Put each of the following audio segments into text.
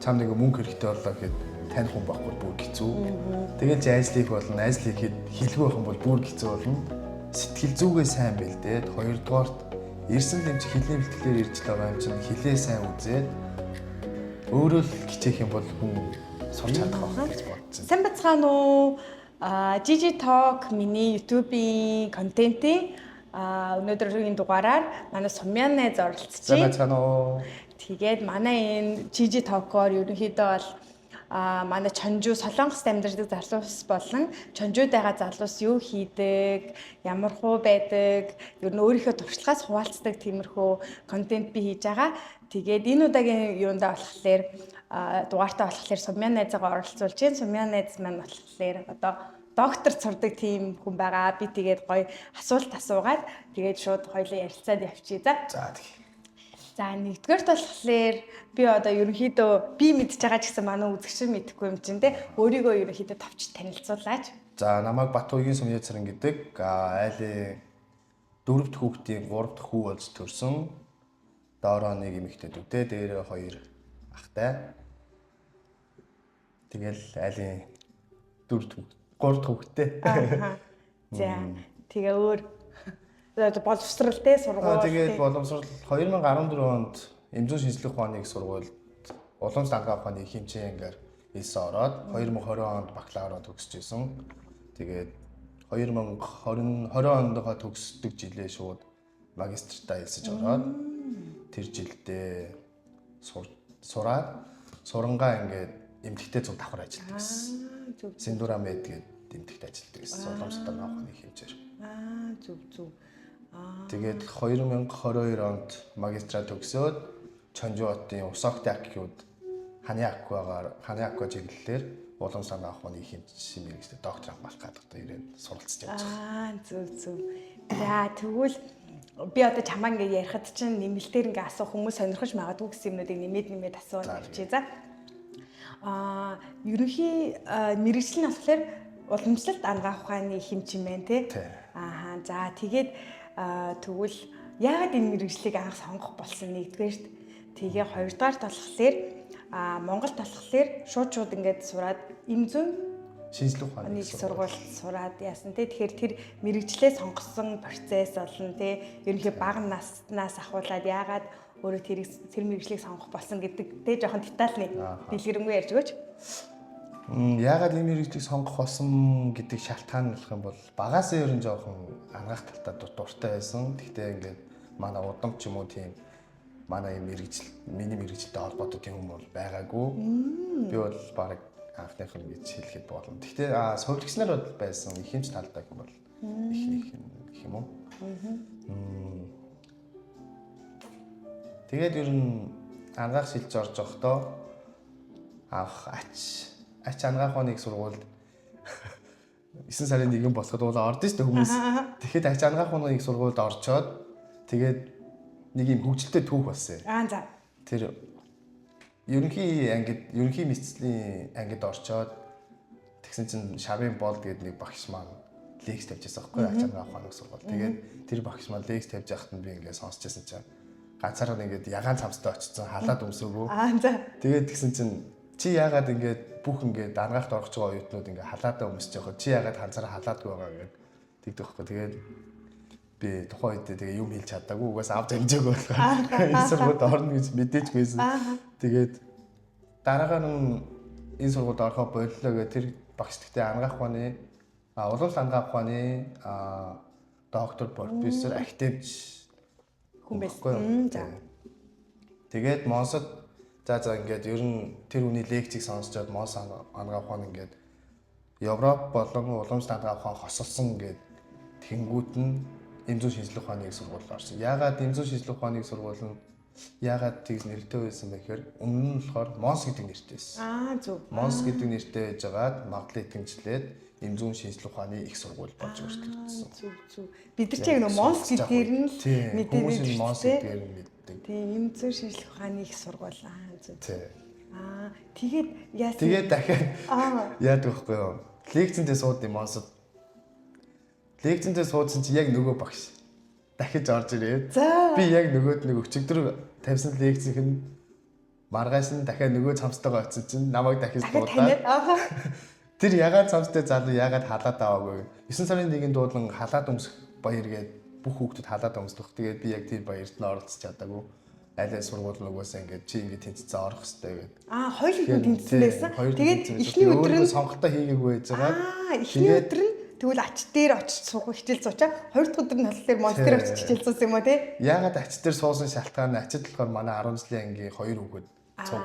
чам нэг мөнгө хэрэгтэй боллоо гэхэд тань хүн байхгүй бүр хэцүү. Тэгээд ажил хийх болно. Ажил хийхэд хэлгүй байх юм бол бүр хэцүү болно. Сэтгэл зүгээ сайн бэлдээд хоёрдугаарт ирсэн л юм чи хэлний бэлтгэлээр ирж байгаа юм чинь хэлээ сайн үзээд өөрөө л хичээх юм бол хүн сурч чадах байх гэж бодсон. Сайн бацгаана уу? Gigi Talk миний YouTube-ийн контентын өнөөдрийн дугаараар манай Сумьян найз оролцож байна. Сайн бацгаана уу? Тэгээд манай энэ Gigi Talk-оор ерөнхийдөө бол манай чонжуу Солонгост амьдардаг залуус болон чонжуудайгаа залуус юу хийдэг, ямар хуу байдаг, ер нь өөрийнхөө туршлагаас хуваалцдаг тиймэрхүү контент би хийж байгаа. Тэгээд энэ удаагийн юундаа болохоор дугаартаа болохоор Сумьян найзаагаа оролцуулж байна. Сумьян найз маань болохоор одоо доктор сурдаг тийм хүн байгаа. Би тэгээд гоё асуулт асуугаад тэгээд шууд хоёулаа ярилцаад явчихъя. За тэгье. За нэгдүгээрт болохоор би одоо ерөнхийдөө би мэдж байгаа ч гэсэн манай үзэгч мэдэхгүй юм чинь те өөрийгөө ерөнхийдөө товч танилцуулаач. За намайг Батуугийн Сумьян Цэрэн гэдэг айлын 4 дахь хүүхдийн 3 дахь хүү болж төрсөн. Доороо нэг эмэгтэй дүүтэй, дээрээ 2 ахтай. Тэгэл айлын 3 дахь хүүхдтэй. За тэгээ өөр боловсралтай сургууль. Тэгээд боловсрал 2014 онд эмзэн шинжлэх ухааны их сургуульд уламж дангаа ухааны хэмжээнгээр хэлсэн ороод 2020 онд бакалавра төгсөж исэн. Тэгээд 2020 онд төгсдөг жилээ шууд магистртаа хэлсэж ороод тэр жилдээ сураад сурангаа ингээд эмнэлэгтэй зөв давхар ажилладаг гэсэн. Синдурамед гэдэг эмнэлэгт ажилладаг гэсэн. Уламж дангаа ухааны хэмжээр. Зүг. Тэгээд 2022 онд магистра төгсөөд Чонжуотын Усокти аккиуд Ханы аква чиглэлээр уламж дангаа ухааны хэмжээ мэргэжтэй доктор авах гэдэг ирээд суралцж явж байгаа. Зүг. За тэгвэл би одоо чамаа ингээд ярихад чинь нэмэлтээр ингээд асуух хүмүүс сонирхож магадгүй гэсэн юмнуудыг нэмээд асууад явчихъя. Ерөнхий мэргэжил нь болохоор уламжлалт дангаа ухааны хэмжээ мэн тий. За тэгээд тэгвэл яагаад энэ мэргэжлийг анх сонгох болсон нэгдүгээрт тэгээ хоёрдугаарт болохоор Монголд болохоор шууд ингээд сураад эмзэн шинжлэх ухааны сургуульд сураад яасан тий. Тэгэхээр тэр мэргэжлээ сонгосон процесс болно тий. Ерөнхий бага наснаас ахуулаад яагаад өөрөө тэр мэргэжлийг сонгох болсон гэдэг тий жоохон детальны дэлгэрэнгүй ярьж өгөөч. Яагаад энэ мэргэжлийг сонгох болсон гэдэг шалтгаан болох юм бол багасаа ер нь жоохон ангаах талтай дуртай байсан. Гэхдээ ингээд манай удам ч юм уу тийм манай миний мэргэжилтэй холбоотой тийм юм бол байгаагүй. Би бол баг анхных нь гэж хэлэхэд болно. Гэхдээ сувлагчнаар бол байсан ихэнх талтай юм бол их юм уу. Тэгээд ер нь ангаах шилж орж явахдаа ач ангаах ухааны их сургуульд 9 сарын 1 болоход бол ордоо шүү дээ хүмүүс. Тэгэхэд ач ангаах ухааны их сургуульд орчоод тэгээд нэг юм хөгжилтэй түүх болсон. За. Тэр ерөнхий мэдслийн ангид орчоод тэгсэн чинь Шавын бол гэдэг нэг багш маань лекц тавьж байсан байхгүй ач ангаах ухааны сургууль. Тэгээд тэр багш маань лекц тавьж байхад нь би ингээд сонсч байсан чинь ганцаараа ингээд ягаан цамцтай очсон халаад өмсөөгөө. За. Тэгээд тэгсэн чинь чи яагаад ингээд бүх ингээд ангаахт орох байгаа оюутнууд ингээд халаадаа өмсөж явах чи яагаад ганцаараа халаадгүй байгаа гэдэг тэгдэг байхгүй. Тэгээд би тухайн үед тэгээ юм хэлж чадаагүй угаас авч амжаагүй болохоор энэ сургуульд орно гэж мэдээчгүйсэн. Тэгээд дараагаар нь энэ сургуульд орохоо боллоо гэх тэр багш тэгтээ ангаах ухааны уламж дангаа ухааны доктор профессор академич хүн байсан. Тэгээд Монсод за ингээд ер нь тэр хүний лекцийг сонсчоод Монс ангаах ухаан ингээд Европ болон уламж дангаа ухаан хосолсон ингээд тэнгуут нь эмзэн шинжлэх ухааны их сургуульд орсон. Яагаад эмзэн шинжлэх ухааны их сургууль нь яагаад тэгж нэртэй байсан бэ гэхээр өмнө нь болохоор Монс гэдэг нэртэй байсан. Зүг. Монс гэдэг нэртэй байжгаад магадлал итгэмжлээд эмзэн шинжлэх ухааны их сургууль болж өөрчлөгдсөн. Зүг. Бид нар ч яг нэг Монс гэдгээр нь мэдээд Монс гэдгээр нь мэддэг. Тийм эмзэн шинжлэх ухааны их сургууль. Зүг. Тэгээд яасан. Тэгээд дахиад яадаг вэ хөөе. Лекцэндээ сууд юм Монсод. Лекцэндээ суудсан чи яг нөгөө багш дахиж орж ирээд би яг нөгөөд нэг өчигдөр тавьсан лекцийнх нь Маргааш нь дахиад нөгөө цамцтайгаа очсон чинь намайг дахиж Дахиад дуудаад таниад тэр ягаад цамцтай залуу ягаад халаад аваагүй. 9 сарын 1-нд дуудлан халаад өмсөх баяр гээд бүх хүүхдүүд халаад өмсдөх. Тэгээд би яг тэр баярт нь оролцож чадаагүй. Аль сургууль нөгөөсөө ингээд чи ингээд тэнцээ орох хэрэгтэй гэдэг. Хоёулаа тэнцсэн байсан. Тэгээд эхний өдөр нь сонгохтой хийгээгүй байж байгаа. Эхний өдөр нь тэгвэл ач дээр очиж суух хичээл суучаа. Хоёр дахь өдөр нь болохоор монстер очиж хичээл суусан юм уу те? Ягаад ач дээр суусан шалтгаан нь ачид болохоор манай 10 жилийн ангийн 2 хүүхэд цуг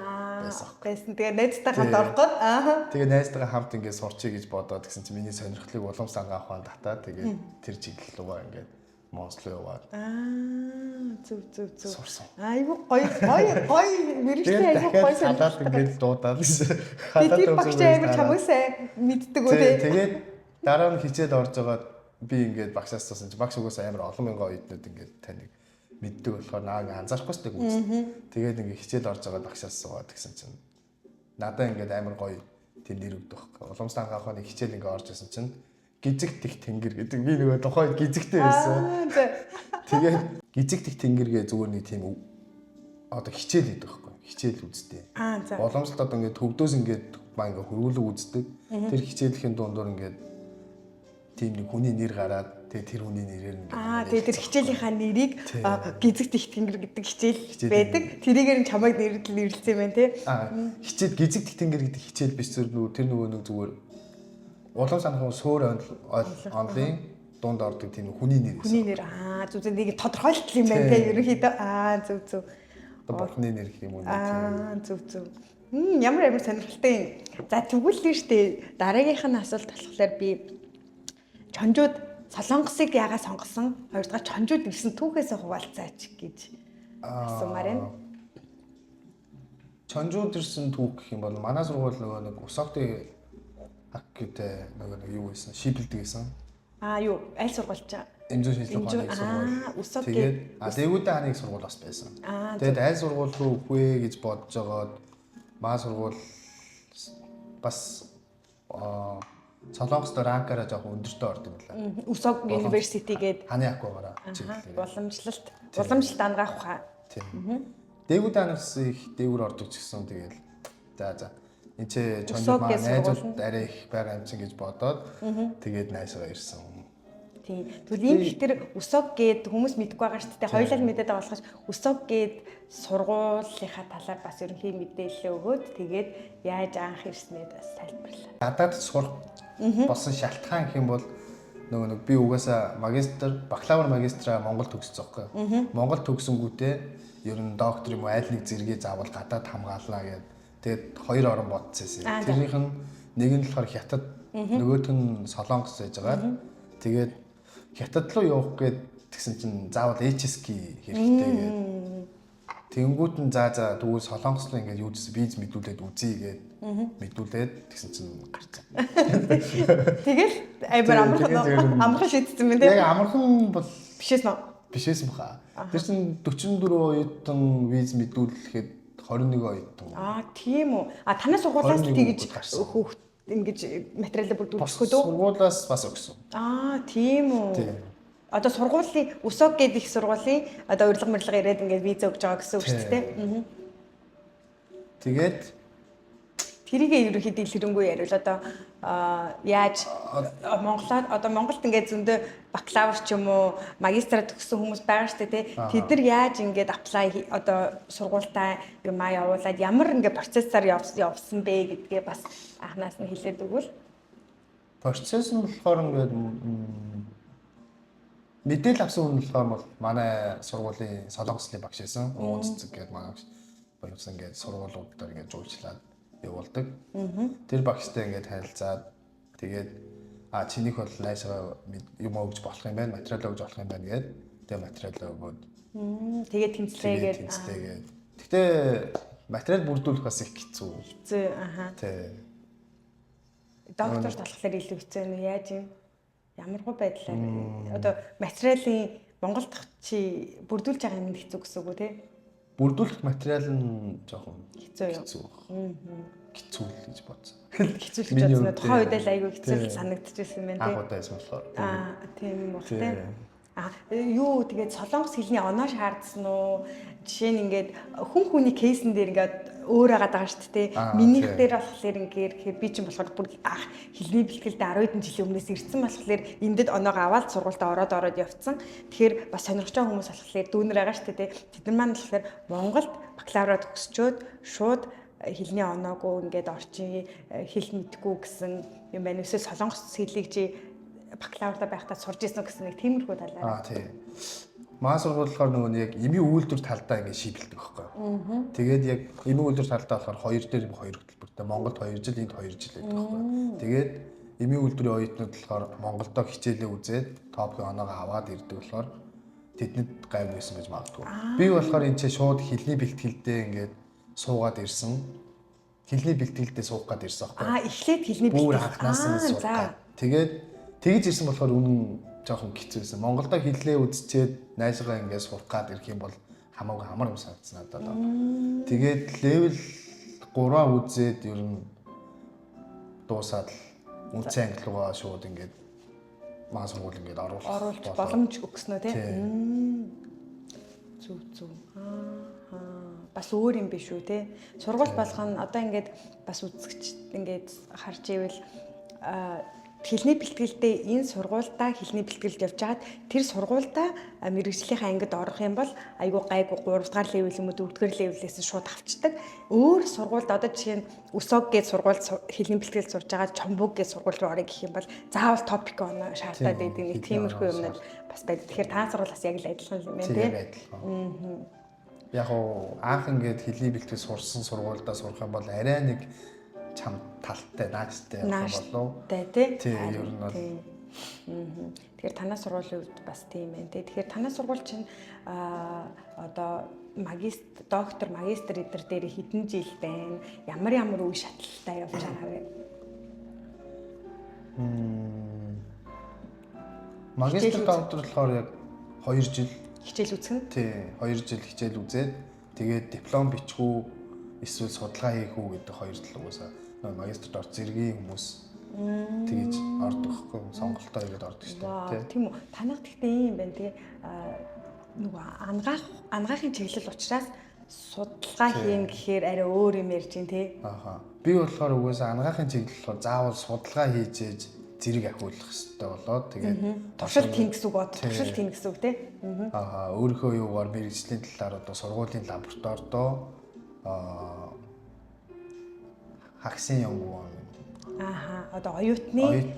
байсан. Тэгээд найзтай хамт орох гээд Тэгээд найзтайгаа хамт ингээд сурчий гэж бодоод гэсэн чинь миний сонирхлыг уламжлан авахын татаад тэгээд тэр чиглэл рүүгээ ингээд монслоо яваад. Зүг. Сурсан. Айгу гоё мэрэгчтэй айгу гоё санаад ингээд дуудаад гэсэн. Тэр багш амар чамаасаа мэддэг үү те? Тэгээд дараа нь хичээл орж байгаад би ингээд багшаас асуусан чинь багш угаасаа амар олон мянган оюутнууд ингээд таныг мэддэг болохоор наа ингээд анзаарахгүй сте үзсэн. Тэгээд ингээд хичээл орж байгаад багшаас асуугаад гэсэн чинь надаа ингээд амар гоё тийм нэр өгдөг байхгүй. Уламжлан анхаахны хичээл ингээд орж исэн чинь гизэг тих тэнгэр гэдэг. Би нөгөө тухайд гизэгтэй байсан. Тэгээд гизэг тих тэнгэргээ зүгээр нэг тийм одоо хичээл хийдэг байхгүй. Хичээл үздэг. За. Боломжлолт одоо ингээд төвдөөс ингээд маа ингээд хөрвүүлэг үздэг. Тэр хичээлийн дундуур ингээд тийм нэг хүний нэр гараад тэгээд тэр хүний нэрээр ингээд тэгээд тэр хичээлийнхаа нэрийг гизэг тих тэнгэр гэдэг хичээл байдаг. Тэрийгээр нь чамайг нэрлэлсэн юм байна те. Хичээл гизэг тих тэнгэр гэдэг хичээл биш тэр нөгөө нэг зүгээр улам санахын сөөр онлын дунд ордог тийм хүний нэр. Хүний нэр зүг нэг тодорхойлтол юм байна те. Ерөнхийдөө зүг. Бурхны нэр гэх юм уу? Зүг. Ямар сонирхолтой юм. За тэгвэл нь штэ дараагийнх нь асуулт болохоор би чонжууд Солонгосыг яагаад сонгосон? Хоёрдугаар чонжууд ирсэн түүхээс хуваалцаач гэж асуумаар байна. Чонжууд ирсэн түүх гэх юм бол манай сургууль нөгөө нэг Усоктэй аккүтэй нөгөө нэг юу байсан? Шиблдэг байсан. Юу? Аль сургууль ч? Эмзэн шинжилгээ ухааны сургууль. Усок тэгээд Дээгүүдээ хааны сургууль бас байсан. Тэгээд аль сургууль руу үхвэ гэж бодож байгаад маа сургууль бас Солонгост ранкаараа жоохон өндөртөө ордог байлаа. Усок University гээд хааны аккугаараа чиглэлээ. Уламжлалт ангаах ухаан. Тийм. Дээгүүдээ хаанаас их дээгүүр ордог ч гэсэн тэгээд за энэ ч чонжууд маань найзууд арай их байгаа юм чинь гэж бодоод тэгээд найсгаа ирсэн. Тийм. Тэгвэл энэ их тэр Усок гээд хүмүүс мэдгүй байгаа шүү дээ. Хоёулаа л мэдээд байгаа болохоос Усок гээд сургуулийнхаа талаар бас ерөнхий мэдээлэл өгөөд тэгээд яаж анх ирснээ бас тайлбарлаа. Гадаад сурах болсон шалтгаан гэх юм бол нөгөө нэг би угаасаа бакалавр магистраа Монгол төгссөн байхгүй. Монгол төгсөнгүүтээ ер нь доктор юм уу айл нэг зэрэгээ заавал гадаад хамгааллаа гэдэг. Тэгээд хоёр орон бодсон юм. Тэрнийх нь нэг нь болохоор Хятад, нөгөөх нь Солонгос байж байгаа. Тэгээд Хятад руу явах гэсэн чинь заавал HSK хэрэгтэй гэдэг. Тэнгүүт нь за тэгвэл Солонгос руу ингээд юу гэсэн виз мэдүүлээд үзье гээд мэдүүлээд тэгсэн чинь гарцаа. Тэгэл амархан шийдсэн юм тийм. Яг амархан бол бишээсэн баха. Тэр чинь 44 оюутан виз мэдүүлэхэд 21 оюутан. Тийм үү. Танай сургуулиас тэгж хүүхд ингэж материалаа бүрдүүлэх үү? Сургуулиас бас өгсөн. Тийм үү. Одоо сургуулийн Усок гэдэг их сургуулийн одоо урилга ирээд ингээд виз өгж байгаа гэсэн үг шүү дээ. Тэгээд тэрийг ерөнхийдөө илэрэнгүй яриул одоо яаж Монголд ингээд зөндөө бакалавр ч юм уу магистраа төгссөн хүмүүс байгаа шүү дээ. Тэд нар яаж ингээд аплай одоо сургуультай юм явуулаад ямар ингээд процессор явсан бэ гэдгээ бас анханаас нь хэлээд өгвөл. Процесс нь болохоор ингээд мэдээлэл авсан хүн болохоор манай сургуулийн Солонгосын багш байсан. Уунцэг гэдэг манай багш ингээд сургуулиудаар ингээд жуулчлаад явуулдаг. Тэр багштай ингээд харилцаад тэгээд чинийх бол найсаа юм өгч болох юм байна, материал өгч болох юм байна гэдэг. Тэгээд материал өгөөд. Тэгээд тэмцлээгээд. Гэхдээ материал бүрдүүлэх бас их хэцүү. Тий. Докторт болохоор илүү хэцүү нь яаж юм? Ямаргүй байдлаар одоо материалын Монголд чи бүрдүүлж байгаа юм хэцүү гэсэн үг үү те? Бүрдүүлэх материал нь жоохон хэцүү. Хэцүү л гэж бодсон. Хэцүү л гэж бодсон. Тухайн үед л айгүй хэцүү санагдчихсэн юм байна те. Агуудаа байсан болохоор. Тийм юм уу те. Юу тэгээд Солонгос хэлний оноо шаардсан уу? Жишээ нь ингээд хүн хүний кейсэн дээр ингээд өөр агаад байгаа шүү дээ. Минийх дээр болохоор ингээд би чинь болохоор бүр хэлний бэлтгэлдээ 10 хэдэн жилийн өмнөөс ирсэн болохоор эндэд оноогоо аваад сургуультаа ороод явцсан. Тэгэхээр бас сонирхож байгаа хүмүүс болохоор дүүнэр байгаа шүү дээ. Тэд нар маань болохоор Монголд бакалавра төгсчөөд шууд хэлний оноогүй ингээд орчин хэл мэдгүй гэсэн юм байна. Эсвэл солонгос хэлийг чи бакалавртаа байхдаа сурж ирсэн гэсэн нэг тиймэрхүү талаар. Тийм. Маа сургуулиболохоор нөгөө яг эми үйлдвэр талдаа ингэ шийдэлдэг байхгүй. Тэгээд яг эми үйлдвэр талдаа болохоор 2 дээр 2 хөтөлбөртэй. Монголд 2 жил, энд 2 жил байдаг байхгүй. Тэгээд эми үйлдвэрийн оюутнууд болохоор Монголдо хичээлээ үзээд топгийн оноогоо аваад ирдэг болохоор тэднэд гайв байсан гэж магадгүй. Би болохоор энэ ч шууд хэлний бэлтгэлдээ ингээд суугаад ирсэн. Хэлний бэлтгэлдээ суух гээд ирсэн байхгүй. Эхлээд хэлний бэлтгэл. Бүр анхнаас нь суух. Тэгээд тэгж ирсэн болохоор үнэн жоохон хэцүү байсан. Монголдо хэллээ үзчихэд найшгаа ингээд сурах гад ирэх юм бол хамаагүй амар юм санагдсан надад. Тэгээд левел 3-аа үзээд ер нь дуусаад үнцэн англи руугаа шууд ингээд маа сургууль ингээд оруулах боломж өгснөө тий. Зүг. Бас өөр юм биш үү те. Сургууль болох нь одоо ингээд бас үзэгч ингээд харж ивэл хэлний бэлтгэлдээ энэ сургуультай хэлний бэлтгэлд явж хагаад тэр сургуультай мэргэжлийнхаа ангид орох юм бол айгүй гайгүй 3 дугаар левел юм уу 4 дугаар левелээс шууд авчдаг. Өөр сургуульд одоо жишээ нь УСОГ гэж сургууль хэлний бэлтгэлд сурж байгаа Чомбуг гэж сургууль руу орё гэх юм бол заавал топик оноо шаардаад байдаг нэг тиймэрхүү юмнууд бас байдаг. Тэгэхээр та сургуулиас яг л адилхан юм байна тийм. Яг анх ингээд хэлний бэлтгэл сурсан сургуульдаа сурах юм бол арай нэг чам талтай нааштай болов. Тий. Ер нь бол. Тэгэхээр танай сургуулийн үед бас тийм байна тий. Тэгэхээр танай сургууль чинь одоо доктор, магистр эдэр дээр хэдэн жил байна? Ямар үе шатлалтай явж байгаа вэ? Магистр доктор болохоор яг 2 жил хичээл үзэх нь? Тий, 2 жил хичээл үзээд тэгээд диплом бичгүү эсвэл судалгаа хийх үү гэдэг 2 тал угаасаа нөгөө магистрт орж зэргийн хүмүүс тэгэж ордог хгүй сонголтоо хийгээд ордог шүү дээ. Тийм үү. Танах гэхдээ ийм байна тий. Нөгөө ангаахын чиглэл учраас судалгаа хийн гэхээр арай өөр юм ярьж байна тий. Би болохоор угаасаа ангаахын чиглэл болохоор заавал судалгаа хийж ээж зэрэг ахиулах хэрэгтэй болоод тэгээд туршилт хийн гэсэн үг бод туршилт хийн гэсэн үг тий. Өөрийнхөө юугаар мэргэжлийн талаар одоо сургуулийн лабораторидоо хагсын явгуу одоо оюутны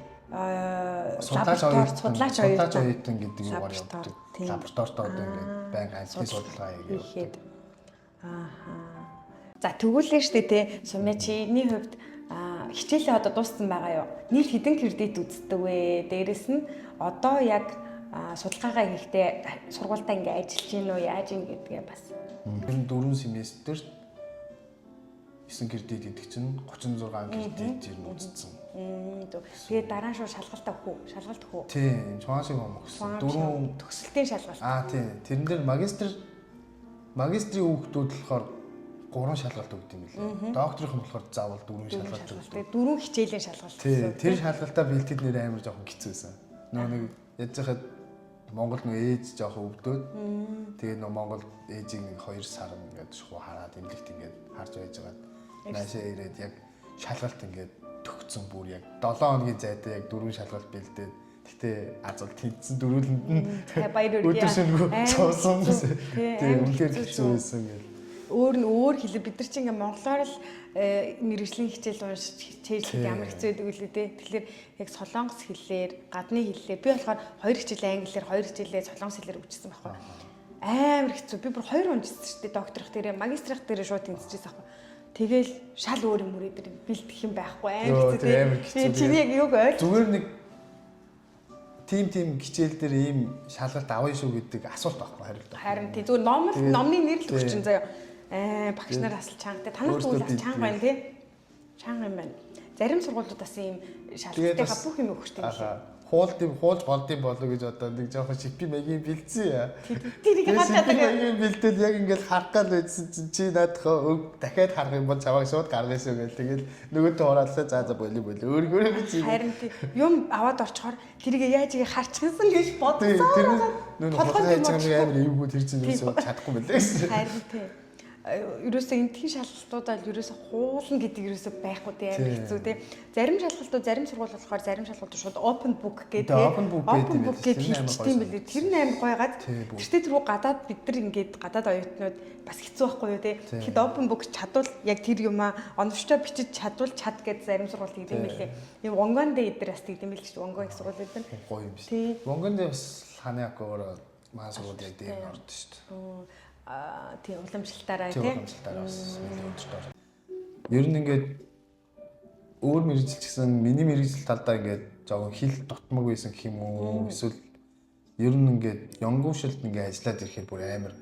судлаач оюутан гэдэг юугаар явдаг. Лабораторид одоо ингээд байнга анхны судалгаа хийгээд. За тэгүүлээ штэ те. Сумя чиний хувьд хичээлээ одоо дууссан байгаа юу? Нийт хэдэн кредит үздэг вэ? Дээрэс нь одоо яг судалгаагаа хийхдээ сургуультаа ингээ ажиллаж гин үү? Яаж ин гэдгээ бас. 4 семестрт 9 кредит гэдэг чинь 36 кредит ер нь үзсэн. Тэгээд дараа нь шууд шалгалт өгөх үү? Шалгалт өгөх үү? Тийм, чуашиг юм өгсөн. 4 төгсөлтийн шалгалт. Тийм. Тэрэн дээр магистрийн хүүхдүүд болохоор 3 шалгалт өгд юм билээ. Докторийн болохоор заавал 4 шалгалт өгдөг. 4 хичээлийн шалгалт. Тийм. Тэр шалгалтаа бэлтгэл нэр амар жоохон хэцүүсэн. Нэг яаж яхад Монгол нэг ээж жоохон өвдөөд тэгээд Монгол ээжийг нэг 2 сар ингээд шухуу хараад эмнэлэгт ингээд харж байж байгаад наашаа ирээд яг шалгалт ингээд төгцсөн бүр яг 7 хоногийн зайтай яг 4 шалгалт бэлдээд гэтээ азал тэнцсэн дөрүүлэнд нь өдөр шөнөгүй цуусан. Тийм үнээр хэцүү байсан гэл. Өөр хэлээ бид нар чинь ингээ монголоор л мэргэжлийн хичээл уншиж хичээлхэд ямар хэцүү байдаг үлээ дээ. Тэгэхээр яг солонгос хэлээр, гадны хэлээр би болохоор 2 хичээл англиар, 2 хичээлээ солонгос хэлээр өгчсөн байхгүй. Амар хэцүү. Би бүр 2 унжсан шүү дээ. Докторх дээр, магистрх дээр шууд тэнцэжсэн байхгүй. Тэгэл шал өөр юм өрөө дээр бэлдэх юм байхгүй. Амар хэцүү. Чиний яг юуг ойл? Зүгээр нэг тим хичээл дээр ийм шалгалт авъя шүү гэдэг асуулт байхгүй хариулт. Харин тий зүгээр номны нэр л өгчин заяа. Багш нар асал чангатай. Танах зүйл бас чанга байна тий. Чанга юм байна. Зарим сургуулиудаас ийм шалгалтайгаа бүх юм өгчтэй юм шиг. Хуулж болдсон болов гэж одоо нэг жоохон шипи магийн бэлдсэн. Тэрийг хатаад магийн бэлдэл яг ингээд харах гал байдсан чинь чи наадах дахиад харах юм бол чаваа шууд гаргасан гэл тэгэл нөгөөдөө хураалаа за боли өөргөөрөө гэж. Харин юм аваад орчхоор тэрийг яаж ийг харчихсан гэж бодсон. Тэр нөх хулгай хийж байгаа нэг амар эвгүй тэр чинь юусоо чадахгүй байлаа гэсэн. Харин тий. ерөөсөө энтхийн шалгалтуудаа л ерөөсөө хуулна гэдэг ерөөсөө байхгүй тийм амар хэцүү тийм. Зарим шалгалтууд зарим сургууль болохоор зарим шалгалтууд шууд open book гэдэг open book гэдэг хийчихсэн билээ. Тэр нь амар гойгаад тэртээ тэрүү гадаад бид нар ингээд гадаад оюутнууд бас хэцүү байхгүй юу тийм. Тэгэхэд open book чадвал яг тэр юмаа оновчтой бичиж чадвал чад гэж зарим сургууль гэдэг юм билээ. Ийм Вонгонд эдэр бас гэдэг юм билээ шүү. Вонгон их сургууль эдэр. Гоё юм шиг. Вонгонд бас ханаагаар маань сургууль дээр ордог шүү дээ. Тийм уламжлалтаараа тийм уламжлалтаараа бас нэлээд өдөрт. Ер нь ингээд өөр мэрэгжил гэсэн миний мэрэгжил талдаа ингээд жоохон хил дутмаг байсан гэх юм уу эсвэл ер нь ингээд янгуушилд ингээд ажиллаад ирэхээр бүр амар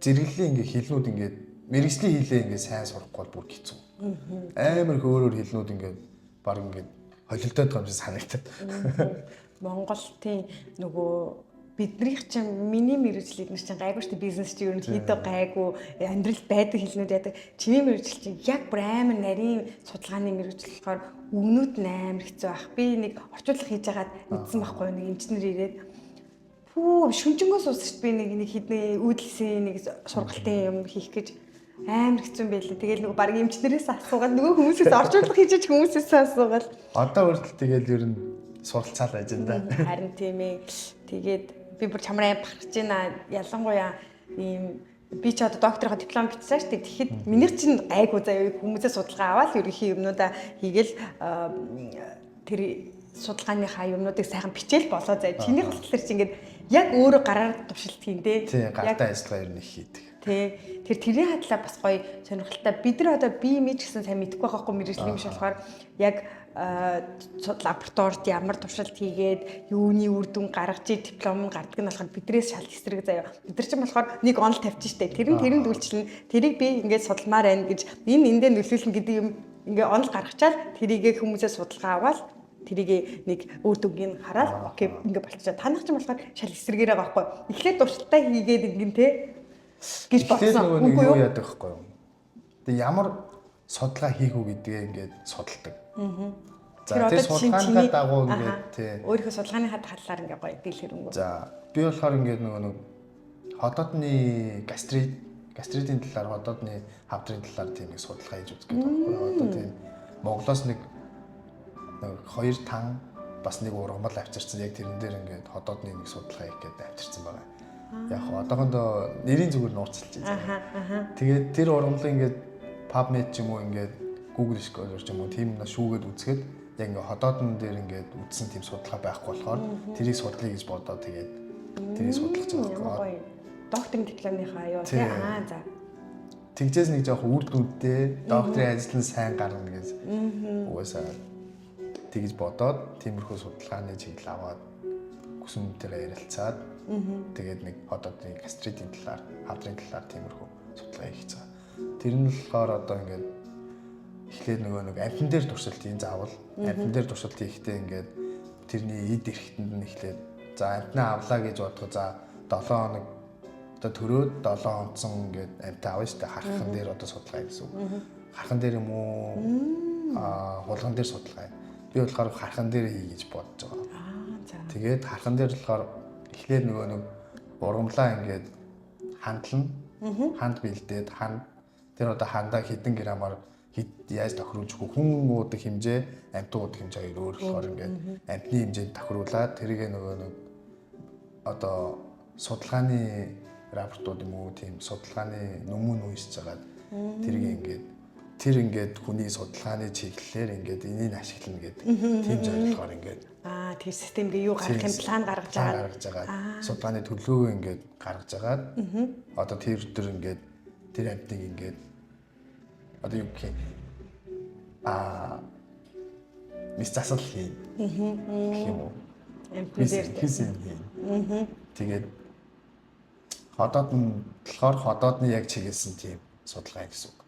зэрэглэлийн ингээд хилнүүд ингээд мэрэгжлийн хилээ ингээд сайн сурахгүй бүр хэцүү. Амар хөөрөөр хилнүүд ингээд баг ингээд холилдоод байгаа юм шиг санагдаад. Монгол тийм нөгөө биднийх чинь миний мэрэгжил эдгээр чинь гайгүй шүү дээ бизнес чинь ер нь хийдэг гайгүй амьдрал байдаг хэлнүүд яадаг чиний мэрэгжил чинь яг бүр амар нарийн судалгааны мэрэгжил болохоор өгнүүд амар хэцүү байх би нэг орчуулга хийж агаад мэдсэн байхгүй нэг инженер ирээд пүү шүнжэнгөөс уусч би нэг хідний үүдэлсэн нэг сургалтын юм хийх гэж амар хэцүү юм байлээ тэгэл нөгөө баг инженерээс асуугаад нөгөө хүмүүсээс орчуулга хийж хүмүүсээс асуугаад одоо хүртэл тэгэл ер нь суралцаал байж энэ да харин тийм ээ тэгээд би бүр чамраа бахарч байна. Ялангуяа ийм би ч одоо докторийнхоо диплом бичсэн шүү дээ. Тэгэхэд минийх чинь гайгүй заяа хүмүүсээ судалгаа аваад ерөнхий юмнуудаа хийгээл тэр судалгааныхаа юмнуудыг сайхан бичээл болоо заяа. Чинийх болохоор чи ингээд яг өөрөө гараар тушилт хийн дээ. Тийм гартаа ажиллагаа ер нь их хийдэг. Тэр тэрийн хадлаа бас гоё сонирхолтой. Бид нар одоо би имиж гэсэн сайн мэдэхгүй байхгүй мэрэгжил юм шиг болохоор яг лабораторид ямар туршилт хийгээд юуны үр дүн гаргаж диплом гардаг нь болохоор бидрээс шал эсрэг заяа. Бид нар ч юм болохоор нэг онол тавьчих штэ. Тэр нь тэрэнд үйлчлэн тэрийг би ингээд судалмаар байна гэж эндээ нөлөөлнө гэдэг юм ингээд онол гаргачаал тэрийгээ хүмүүсээ судалгаа аваад тэрийг нэг үр дүнгийг хараад окей ингээд болчихоо. Танах ч юм болохоор шал эсрэгээрээ байхгүй. Эхлээд туршилтаа хийгээд ингэн те гэж бодсон. Үгүй юу яадаг байхгүй юу. Тэгээ ямар судалгаа хийх үү гэдгээ ингээд судалдаг. За тэр судалгааны дагуу ингээд тий өөрийнхөө судалгааны хадгалаар ингээд гоё дийл хэрэггүй. За би болохоор ингээд нэг ходоодны гастритийн талаар ходоодны хавдрын талаар тийм нэг судалгаа хийж үзэх гэдэг байхгүй юу. Одоо тийм Монголоос нэг 2 тан бас нэг ургамал авчирсан яг тэрэн дээр ингээд ходоодны нэг судалгаа хийх гэдэг авчирсан байгаа. Яг одоохондоо нэрийн зүгээр нууцлж байгаа. Тэгээд тэр ургамлыг ингээд PubMed ч юм уу ингээд Google Scholar ч юм уу тийм нэг шүүгээд үзэхэд яг ингээд ходоодн дээр ингээд үзсэн тийм судалгаа байхгүй болохоор тэрийг судлая гэж бодоод тэгээд тэрийг судлах гэж байгаа. Докторийн дипломынхаа юу тий за. Тэгжээс нэг жоох үр дүнтэй докторийн ажил нь сайн гарна гэж угаасаа тэгж бодоод тиймэрхүү судалгааны чиглэл аваад хүсэмтэрээ ярилцаад тэгээд нэг ходоодны гастритийн талаар хавдрын талаар тиймэрхүү судалгаа хийж байгаа. Тэр нь болохоор одоо ингээд эхлээд нэг амтан дээр туршилт хийн заавал амтан дээр туршилт хийхдээ ингээд тэрний эд эрхтэнд нь эхлээд за амтнаа авлаа гэж бодгоо за 7 хоног одоо төрөөд 7 онцон ингээд амтаа авна шүү дээ хархан дээр одоо судалгаа гэсэн үг. Хархан дээр юм уу хулган дээр судалгаа. Би болохоор хархан дээр хий гэж бодож байгаа. Тэгээд хархан дээр болохоор эхлээд нэг ургамлаа ингээд хандлана. Ханд бэлдээд тэр одоо хандаа хэдэн граммаар яаж тохируулж өгөх хүн уудаг хэмжээ, амьтан уудаг хэмжээ өөр болохоор ингээд амьтны хэмжээнд тохируулаад тэрийг нэг одоо судалгааны рапортууд юм уу тийм судалгааны нүмүн уншиж хагаад тэр ингээд хүний судалгааны чиглэлээр ингээд энийг ашиглана гэдэг тийм зорилгоор ингээд тэр системгээ юу гаргахын план гаргаж байгаа. Судалгааны төлөвлөгөө ингээд гаргаж агаад одоо тэр өдөр ингээд тэр амьтныг ингээд одоо юу гэх мис засал хийн. юм уу? амьтны дээр хийсэн. Тэгээд ходоодны яг чиглэсэн тийм судалгаа гэсэн үг.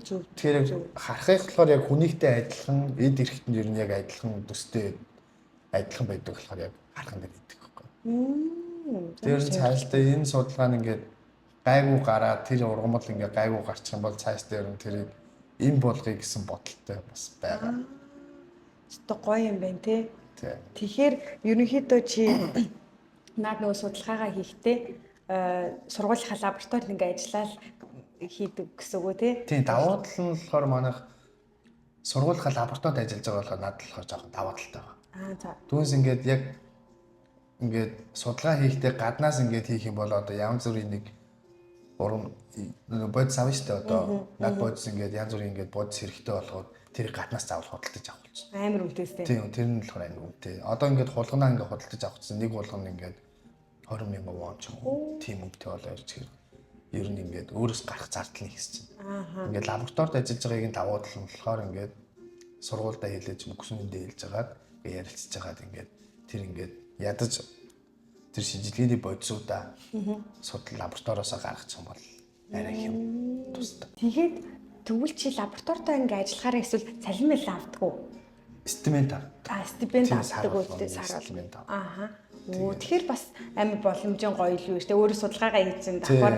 Зөв. Тэгэхээр харахыг болохоор яг хүнийхтэй адилхан эд эрхтэнд ер нь яг адилхан төстэй адилхан байдаг болохоор яг хархан дээр хийдэг байхгүй. Тэр цаашдаа энэ судалгаа нь ингээд гайгүй гараад тэр ургамал ингээд гайгүй гарчих юм бол цаашдаа ер нь тэрийг энэ болгоё гэсэн бодолтой бас байгаа. Өстө гоё юм байна те. Тэгэхээр ерөнхийдөө чи наад нөгөө судалгаагаа хийхдээ сургуулийн лабораторид ингээ ажиллаад хийдэг гэсэн үг үү тий? Тийм давуу тал нь болохоор манайх сургуулийн лабораторид ажиллаж байгаа болохоор надад болохоор жоохон давуу талтай байгаа. За. Түүнээс ингээд яг ингээд судалгаа хийхдээ гаднаас ингээд хийх юм бол одоо янз бүрийн нэг урам бодис авна шүү дээ одоо над бодис ингээд янз бүрийн ингээд бодис хэрэгтэй болгоод тэрийг гаднаас заавал худалдаж авах болсон. Амар үнэтэйстэй. Тийм тэр нь болохоор амар үнэтэй. Одоо ингээд хулганаа ингээд худалдаж авах гэсэн нэг болгоно ингээд 20,000 вон ч юм уу тийм үнэтэй болоо ирж хэрэг. Ер нь ингээд өөрөөс гарах зардал нь хийсэн чинь. Ингээд лабораторид ажиллаж байгаагийн давуу тал нь болохоор ингээд сургуультай хэлээж мөксөндөө хэлж хагаад ярилцж хагаад ингээд тэр ингээд ядаж тэр шинжилгээний бодисуудаа судал лабораториосоо гаргачих юм бол арай их юм тусдаг. Тэгээд тэгвэл чи лабораторитой ингээ ажиллахаараа эсвэл цалин мэл авдаг уу? Стипенд авдаг. Стипенд авдаг үү сар стипенд авдаг. Ааха. Оо тэгэхээр бас амар боломжийн гоё л юу штэ өөрөө судалгаагаа хийж чинь давхар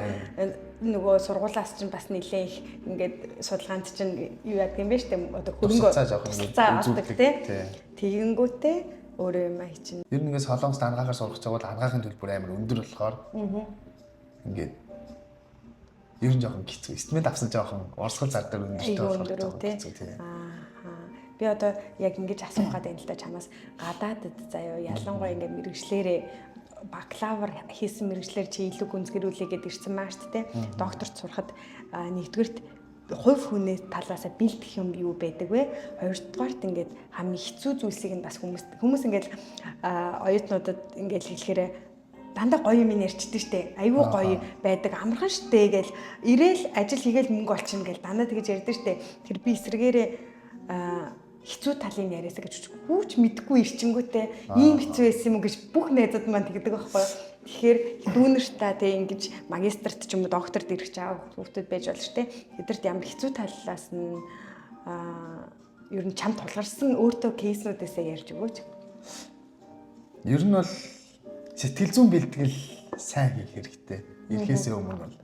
нөгөө сургуулаас чинь бас нэлээ их ингээд судалгаанд чинь юу яадаг юм бэ штэ одоо хөрөнгө авдаг тий. Тэгэнгүүтээ өөрөө юм аа чинь. Ер нь ингээд солонгост ангахаар сурах гэж бол ангахын төлбөр амар өндөр болохоор ингээд ер нь жоохон хэцүү. Стипенд авсан жоохон урсгал зардал өндөртэй болохоор хэцүү тий. Би одоо яг ингэж асуух гэдэг юм л да чамаас гадаадд заяа ялангуяа ингэ мэрэгчлэрээ бакалавр хийсэн мэрэгчлэр чи илүү гүнзгэрүүлээ гэдээ ирсэн маа шүү дээ. Докторт сурахад нэгдүгürt хувь хүнээ талаасаа бэлдэх юм юу байдаг вэ? Хоёрдугаарт ингээд хамгийн хэцүү зүйлсийг нь бас хүмүүс ингээд оюутнуудад ингээд хэлэхээр дандаа гоё юм ярьчихдээ штэ. Айгүй гоё байдаг амархан штэ гэл ирээл ажил хийгээл мөнгө олчихно гэл дандаа тэгэж ярьдаг штэ. Тэр би эсрэгээрээ хэцүү талын яриасаа гэж хүүч мэдгүй ирчингүүтээ ийм хэцүү байсан юм гэж бүх найзууд маань тэгдэг байхгүй. Тэгэхээр дүүнэртаа тэг ингэж магистрт ч юм уу докторт ирэх чаав хүүхдүүд байж болно шүү дээ. Тэдэрт ямар хэцүү талаас нь ер нь чамд тулгарсан өөртөө кейснүүдээсээ ярьж өгөөч. Ер нь бол сэтгэл зүйн бэлтгэл сайн хийх хэрэгтэй. Ирэхээс өмнө бол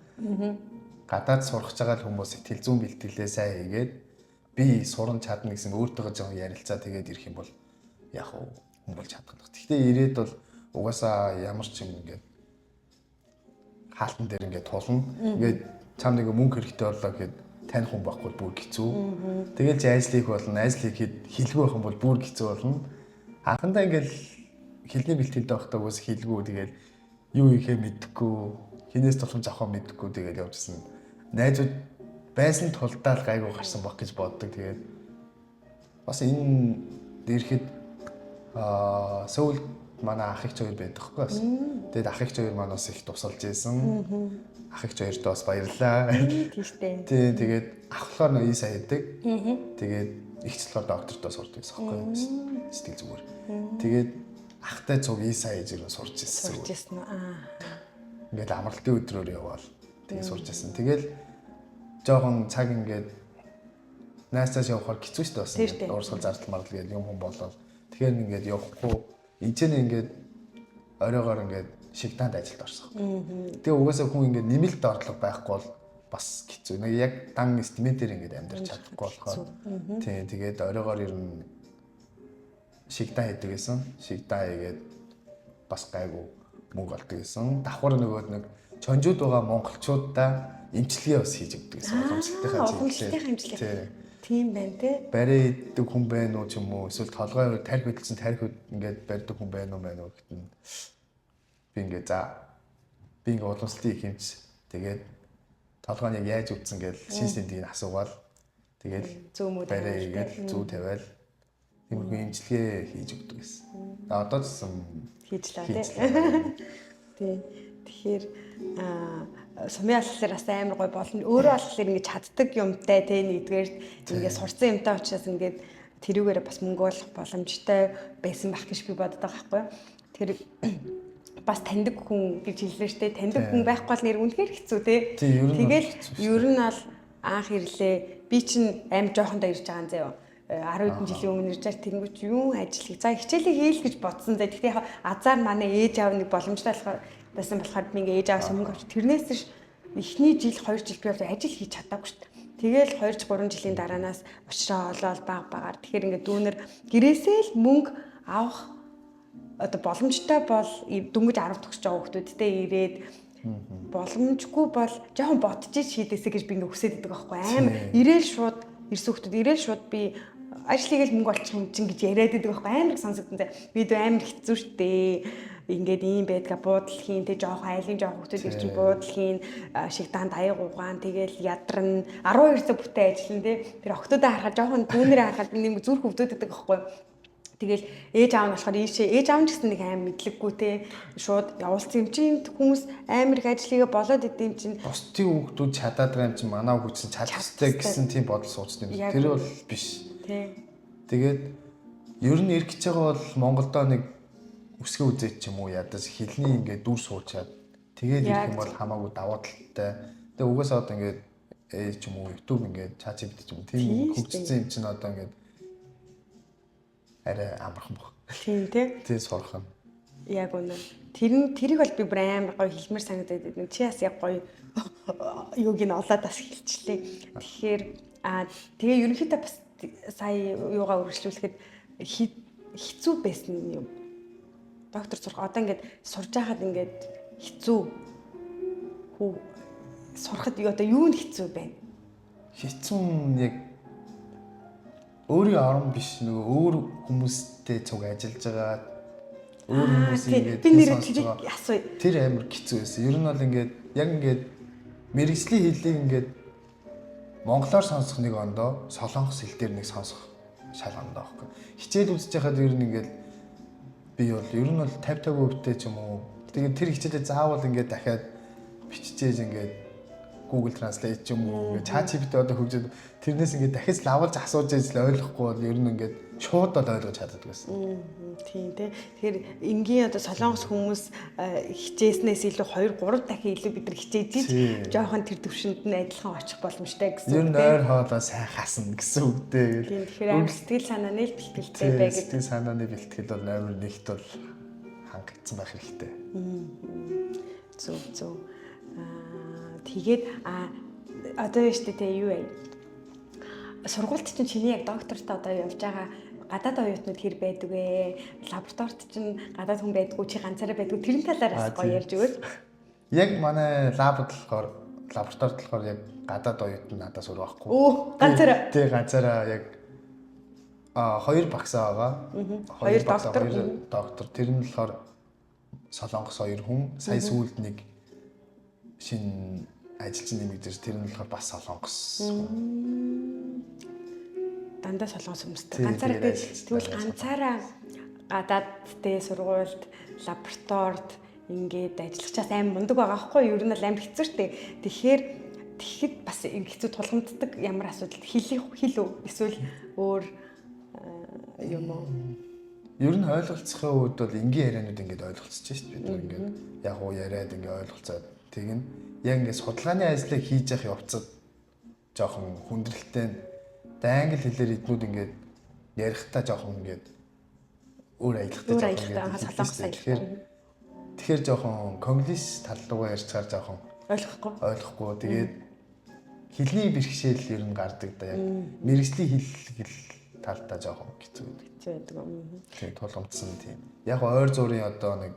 гадаад сурах байгаа хүмүүс сэтгэл зүйн бэлтгэлээ сайн хийгээд би суран чадна гэсэн өөртөөгөө жоохон ярилцаа тэгээд ирэх юм бол яг хүн болж чадах. Гэхдээ ирээд бол угаасаа ямар ч юм ингээд хаалтан дээр ингээд тулна. Ингээд чам нэг мөнгө хэрэгтэй боллоо гэхэд таних хүн байхгүй бүр хэцүү. Тэгэл чи ажил хийх болно. Ажил хийхэд хэлгүй байх юм бол бүр хэцүү болно. Анхандаа ингээд хэлний бэлтгэлтэй байхдаа уус хэлгүй тэгээд юу хийхээ мэдэхгүй, хинээс тусламж авахаа мэдэхгүй тэгээд явжсэн. Найзууд байсан тулдаал гайгүй гарсан баг гэж боддог. Тэгээд бас энэ дээрхэд Сөүл манай ах ихч хоёр байдаг хгүй бас. Тэгээд ах ихч хоёр маань бас их тусалж ийсэн. Ах ихч хоёрт бас баярлаа. Тийштэй. Тий, тэгээд ах болохоор нөө сая хийдэг. Тэгээд ихч болохоор доктортой сурдаг гэсэн хгүй. Сэтгэл зүгээр. Тэгээд ахтай цуг сая хийж ирэн сурч ийсэн. Сурч ийсэн үү? Ингээд амралтын өдрөөр явбал тэгээд сурч ийсэн. Тэгэл жоохон цаг ингээд найсаас явахаар хэцүү шүү дээ бас ингээд уурсгал зардал мардал гэдэг юм хүн болоод тэгэхээр ингээд явахгүй эцэнэ ингээд оройгоор ингээд шигтаанд ажилд орсон. Тэгээ угаасаа хүн ингээд нэмэлт орлого байхгүй бол бас хэцүү. Нэг яг дан стиментээр ингээд амьдарч чадахгүй болохоор тий тэгээд оройгоор ер нь шигтаа хийдэг гэсэн. Шигтаа хийгээд бас гайгүй мөнгө олдог гэсэн. Давхар нөгөөд нэг чонжууд байгаа монголчуудаа эмчилгээ бас хийж өгдөг гэсэн уламжлалтынхаа эмчилгээ. Тийм байна те. Барай иддэг хүн байна уу ч юм уу эсвэл толгой тарих хөдөлсөн тарих ингээд барьдаг хүн байна уу гэхэд би ингээд би ингээд уламжлалтын их эмч тэгээд толгойн яг яаж үтсэн гэж шин сэндийг асуугаал тэгээд барай игээд зүү тавиал тиймэрхүү эмчилгээ хийж өгдөг гэсэн. Одоо ч хийж лаа те. Тий. Тэгэхээр сумын алхлаар бас амар гой болно. Өөрөө алхлаар ингэж чаддаг юмтай те нэгдүгээр ингэ сурсан юмтай учраас ингээд тэрүүгээрээ бас мөнгө олох боломжтой байсан байх гэж би боддог байхгүй. Тэр бас таньдаг хүн гэж хэллээ штэ. Таньдаг хүн байхгүй бол нэр үнэхээр хэцүү те. Тэгэл ер нь бол анх ирлээ. Би чинь амар жоохондоо ирж байгаа юм заяа. 10 хэдэн жилийн өмнө ирж байгаа тэнгуүч юу ажил хий. За хичээлээ хийл гэж бодсон. Гэхдээ яг азар манай ээж аав нэг боломжтой байсан болохоор би ингээ ээж аваас мөнгө авч тэрнээс ш эхний жил 2 жил би ажил хийж чадаагүй шүү дээ. Тэгэл 2-3 жилийн дараанаас уушраа олоод багаар тэгэхээр ингээ дүүнер гэрээсээ л мөнгө авах одоо боломжтой бол дөнгөж 10 төгсөж байгаа хүмүүсттэй ирээд Боломжгүй бол жоохон бодчих шийдээсэй гэж би ингээ хүсэж байдаг байхгүй амар ирээл шууд ирсэн хүмүүс ирээл шууд би ажлыг л мөнгө олчих юм чинь гэж яриад байдаг байхгүй амар сонсогдсон. Би дөө амар хэцүү шттэ. Ингээд ийм байдгаа буудал хийн тэг жоохон айлын жоохон хүмүүс ирчин буудал хийн шигдаанд аяг угаан тэгэл ядарна 12 цаг бүтээ ажиллана тий. Тэр октодоо харахад жоохон түүнэрээ харахад би нэг зүрх өвдөд байдаг байхгүй. Тэгэл ээж аав нь болохоор ийшээ ээж аав нь ч гэсэн нэг аим мэдлэггүй те шууд явуулсан юм чинь хүмүүс амар их ажлыгаа болоод идэм чинь бусдын хүүхдүүд чадаад байгаа юм чинь манаа хүүхдсэн чадхтай гэсэн тийм бодол суучдаг юм. Тэр бол биш. Тэгээд ер нь ирэх гэж байгаа бол Монголдоо нэг үсгээ үзээд ч юм уу ядаж хэлний ингээд дүр суучаад тэгээд ирэх юм бол хамаагүй даваа талтай. Тэгээд угаасаа одоо ингээд ч юм уу YouTube ингээд ChatGPT ч юм уу тийм хөгжсөн юм чинь одоо ингээд арай амархан баг. Тийм тий. Тийм сурах нь. Яг үнэ. Тэрийг бол би бүр амар гоё хэлмээр санагдаад байна. Чи бас яг гоё юуг нь олоод бас хэлчихлээ. Тэгэхээр тэгээ ерөнхийдөө бас сая юугаа үргэлжлүүлэхэд хэцүү байсан юм. Доктор сурах одоо ингээд сурж байхад ингээд хэцүү хүү сурахад одоо юу нь хэцүү байна? Хэцүү нь яг өөрийн орон биш нөгөө өөр хүмүүстэй цуг ажиллаж байгаа өөр хүмүүс ингээд би нэр тэрийг асууя. Тэр амар хэцүү байсан. Ер нь бол ингээд яг ингээд мэргэжлийн хэлийг ингээд монголоор сонсох нэг ондоо солонгос хэл дээр нэг сонсох шал ондоо байхгүй. Хичээл үзэж байхад ер нь ингээд би бол ер нь бол 50-50% ч юм уу. Тэгээд тэр хичээлээ заавал ингээд дахиад биччихээж ингээд Google Translate ч юм уу ингээд ChatGPT одоо хөгжөөд тэрнээс ингээд дахиж лавлж асууж ижил ойлгохгүй бол ер нь ингээд шууд бол ойлгож чаддаг байсан. Тийм тий. Тэгэхээр энгийн одоо солонгос хүмүүс хичээснээс илүү 2-3 дахин илүү бид нар хичээж иж жоохон тэр төвшөнд нь адилхан очих боломжтой гэсэн. Ер нь ойр хоолой сайн хасна гэсэн үгтэй. Тэгэхээр амар сэтгэл санааны л бэлтгэлтэй бай гэдэг. Сэтгэл санааны бэлтгэл бол амар нэгт бол хангагдсан байх хэрэгтэй. Зөв. Тэгээд одоо яаж тэ юу вэ? Сургуульд чинь чиний яг докторт одоо явж байгаа гадаад оюутнууд хэр байдаг вэ? Лабораторид чинь гадаад хүн байдгүй чи ганцаараа байдгүй тэрэн талаар гоё ярьж өгөөч. Яг манай лабораторид болохоор яг гадаад оюутан надаас өөр байхгүй. Ганцаараа. Тий ганцаараа яг хоёр багсаа байгаа. Хоёр доктор. Тэр нь болохоор солонгос хоёр хүн. Сая сүүлд нэг шинэ ажилчин нэмэгдэж тэр нь болохоор бас солонгос. Дандаа солонгос хүмүүстэй. Ганцаараа тэгвэл ганцаараа гадаад тэ сургуульд, лабораторид ингээд ажиллахчаас аим мундаг байгаа хгүй юу? Ер нь л аим хэцүү шттэ. Тэгэхэд бас хэцүү тулгамддаг ямар асуудал хэл үү? Эсвэл өөр юм уу? Ер нь ойлголцохын үед бол энгийн ярианууд ингээд ойлголцож шít бид нар ингээд яг уу яриад ингээд ойлголцоод тэгнэ. Яг ингээд судалгааны ажлыг хийж явах явцад жоохон хүндрэлтэй англи хэлээр эднүүд ингээд ярихдаа жоохон ингээд өөр аялахтай жоохон тэгэхээр жоохон конглиш тал руугаа ярьцгаар жоохон ойлгохгүй тэгээд хэлний бэрхшээл ер нь гардаг да яг мэргэжлийн хэл талдаа жоохон хэцүү байдаг. Тэгээд тулгамдсан тийм яг ойр зуурын одоо нэг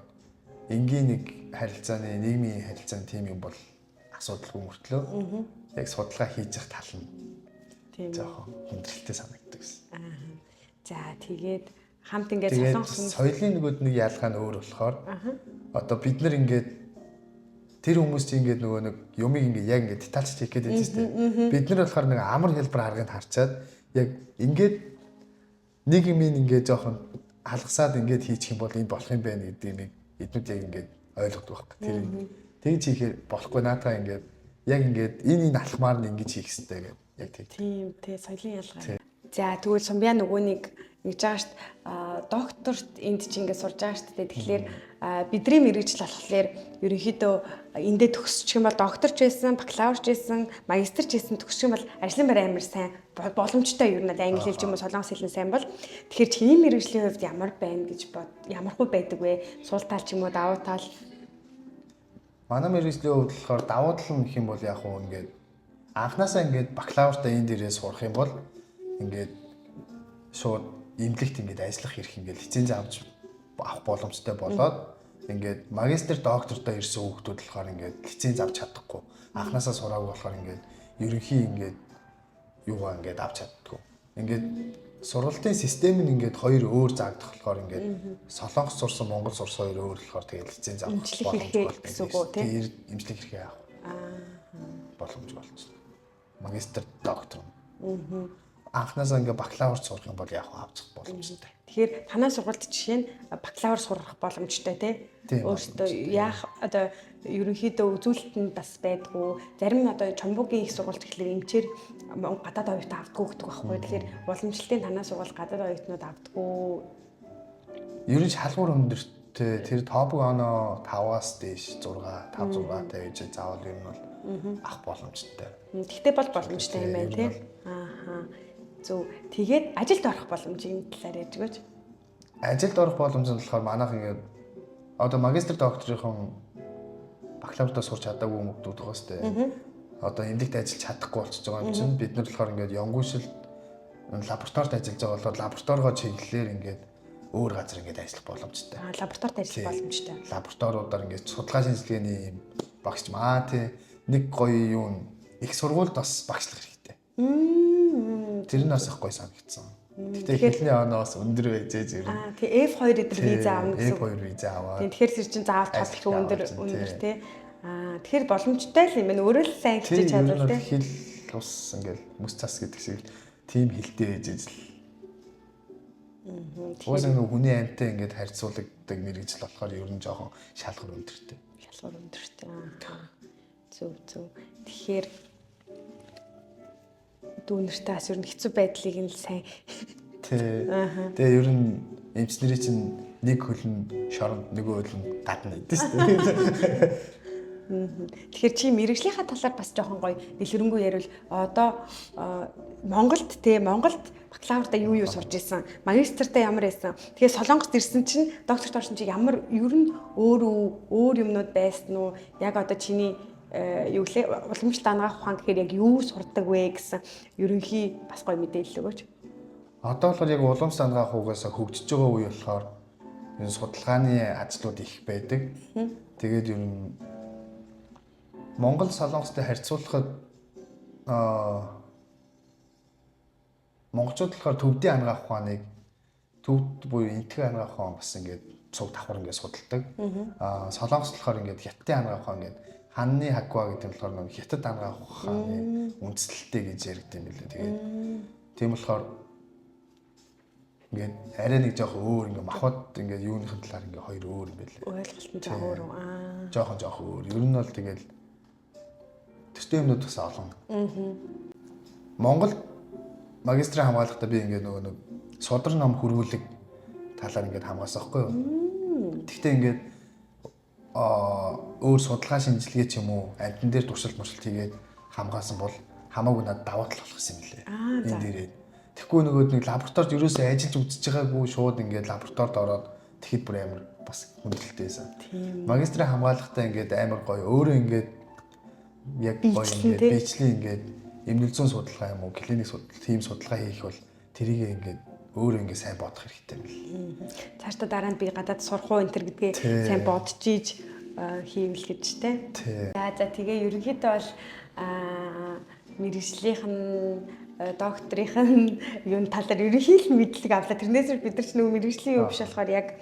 энгийн нэг харилцааны нийгмийн харилцааны тийм юм бол асуудалгүй мөртлөө яг судалгаа хийж явах тал нь тийм жоохон хүндрэлтэй санагддаг гэсэн. За тэгээд хамт ингээд солонгос хүмүүс соёлын нөгөөд нэг ялгаа нь өөр болохоор одоо бид нар ингээд тэр хүмүүс чинь ингээд нөгөө нэг юмыг ингээд яг ингээд детальч хийх гээд байдаг шүү дээ. Бид нар болохоор нэг амар хэлбэр аргыг харчаад яг ингээд нэг юм ингээд жоохон алгасаад ингээд хийчих юм бол энэ болох юм байна гэдэг юм эднүүд яг ингээд ойлгодог байхгүй. Тэр тэгж хийхээр болохгүй наатаа ингээд яг ингээд энэ алхмаар нь ингэж хийх хэрэгтэй гэдэг яг тийм соёлын ялгаа. За тэгвэл сумбя нөгөө нэг ингэж байгаа шүү дээ. Докторт энд чи ингээд сурж байгаа шүү дээ. Тэгэхээр бидний мэргэжил болохоор ерөнхийдөө эндээ төгсчих юм бол докторч байсан, бакалаврч байсан, магистрч байсан төгсчих юм бол ажлын байр амар сайн боломжтой ер нь англи хэл ч юм уу солонгос хэл нь сайн бол тэгэхээр чиний мэргэжлийн хувьд ямар байна гэж ямархуу байдаг вэ? Суул тал ч юм уу давуу тал. Манай мэргэжлийн хувьд болохоор давуу тал нь гэх юм бол яг уу ингээд анханасаа ингээд бакалавртаа энэ дээрээ сурах юм бол ингээд шууд эмнэлэгт ингээд ажиллах хэрэг ингээд лиценз авч авах боломжтой болоод ингээд магистр доктортой ирсэн хүүхдүүд болохоор ингээд лиценз авч чадахгүй. Анханасаа сураагүй болохоор ингээд ерөнхий ингээд юугаа ингээд авч чаддгүй. Ингээд сургалтын систем нь ингээд хоёр өөр заагдах болохоор ингээд Солонгос сурсан, Монгол сурсан хоёр өөр болохоор тэгээд лиценз авах боломж болдог. Тэр имжлэг хэрэг яах боломж болчихсон. Магистр доктор. Анханасаа ингээд бакалавр сурах юм бол яг авчих боломжтой. Тэгэхээр танай сургалт жишээ нь бакалавр сурах боломжтой тий. Өөртөө яах одоо ерөнхийдөө үзүүлэлт нь бас байдгүй. Зарим нь одоо Чомбугийн их сургалт гэхэлэр эмчээр гадаад оюутан авдаггүй гэдэг байхгүй. Тэгэхээр уламжлалтын танай сургалт гадаад оюутнууд авдаггүй. Ер нь шалгуур өндөртэй тэр топ оноо 5-аас дээш 6, 5 6 тавьж заавал ер нь бол авах боломжтой. Тэгтээ бол боломжтой юм байна тий. Ааха. Зөв. Тэгээд ажилд орох боломжийн талаар ярьж өгөөч. Ажилд орох боломж нь болохоор манайх ингээд одоо магистр докторийн бакалавртаа сурч чадаагүй хүмүүд байгаа сте. Одоо эмнэлэгт ажиллаж чадахгүй болчихж байгаа юм чинь бид нар болохоор ингээд янгуйшил лабораторид ажиллаж байгаа болохоор лабораторигоо чиглэлээр ингээд өөр газар ингээд ажиллах боломжтой. Лабораторид ажиллах боломжтой. Лабораториудаар ингээд судалгаа шинжилгээний багш маа тий нэг гоё юу их сургуульд бас багшлах хэрэгтэй. Тэр нь бас их гоё санагдсан. Гэтэ хэлний оноос өндөр байжээж ер нь. Тий F2 эдэр виза авна гэсэн. F2 виза аваад. Тэгэхээр тэр чинь заавал топ их өндөр тий. Тэгэхээр боломжтой л юм байна. Өөрөө л сайн хичээж чадвал тий. Хэл ус ингээл мэс цас гэдэг шиг тим хилтэй байжээж л. Уус нэг хүний амьтаа ингээд харьцуулагддаг мэрэгжил болохоор ер нь жоохон шалгуур өндөртэй. Шалгуур өндөртэй. Зөв. Тэгэхээр дүүнэртэй бас ер нь хэцүү байдлыг нь л сайн. Тий. Тэгээ ер нь эмчнэрийн чинь нэг хөлн шоронд нөгөө хөл нь гадна гэдэг шүү дээ. Тэгэхээр чи мэрэгжлийнхаа талаар бас жоохон гоё дэлгэрэнгүй ярил. Одоо Монголд бакалавртаа юу сурж исэн, магистртаа ямар байсан. Тэгээ Солонгост ирсэн чинь докторт орсон чи ямар ер нь өөр юмнууд байсан уу? Яг одоо чиний юу лээ уламжлалт даангаах ухаан гэхээр яг юу сурдаг вэ гэсэн ерөнхий бас гоё мэдээлэл өгөөч. Одоо бол яг уламжлалт даангаах угаасаа хөгжиж байгаа үе болохоор энэ судалгааны ажлууд их байдаг. Тэгээд ер нь Монгол Солонгостой харьцуулахад монголчууд болохоор төвдийн ангаах ухааныг төвд буюу энтэг ангаах ухаан бас ингээд цуг давхар ингээд судалдаг. Солонгос болохоор ингээд хятадын ангаах ухаан ингээд ханны хагва гэдэг нь болохоор нэг хятад ангаах ухааны үндэслэлтэй гэж яригд юм билээ. Тэгээд тийм болохоор ингээд арай нэг жоохон өөр ингээд махбод ингээд юуныхын талаар ингээд хоёр өөр юм билээ. Ойлголт нь жоохон өөр. Жоохон өөр. Ер нь бол тэгээд төстэй юмнууд бас олон. Монгол магистрийн хамгаалалтаа би ингээд нөгөө нэг судар ном хөрвүүлэг талаар ингээд хамгаасан байхгүй юу. Тэгтээ ингээд өөр судалгаа шинжилгээ ч юм уу амтан дээр туршилт хийгээд хамгаасан бол хамаагүй надад давуу тал болох юм лээ. Энд дээрээ. Тэгэхгүй нөгөө нэг лабораторид ерөөсөө ажиллаж үзэж байгаагүй шууд ингээд лабораторид ороод тэгэхэд бүр амар бас хүндрэлтэйсэн. Магистрийн хамгаалалтаа ингээд амар гоё өөрөө ингээд яг гоё ингээд бичлэн ингээд эмнэлэг зүүн судалгаа юм уу клиник судалгаа тийм судалгаа хийх бол тэрийг ингээд өөрөө ингээд сайн бодох хэрэгтэй юм л. Цаашдаа дараа нь би гадаад сурах уу энэ төр гэдгээ сайн бодож ийж хийвэл гэж тэ. За тэгээ ерөнхийдөө бол мэрэгжлийнх нь докторийнх нь юун талаар ерөнхийд мэдлэг авлаа. Тэрнээс бид нар ч нөгөө мэрэгжлийн юу биш болохоор яг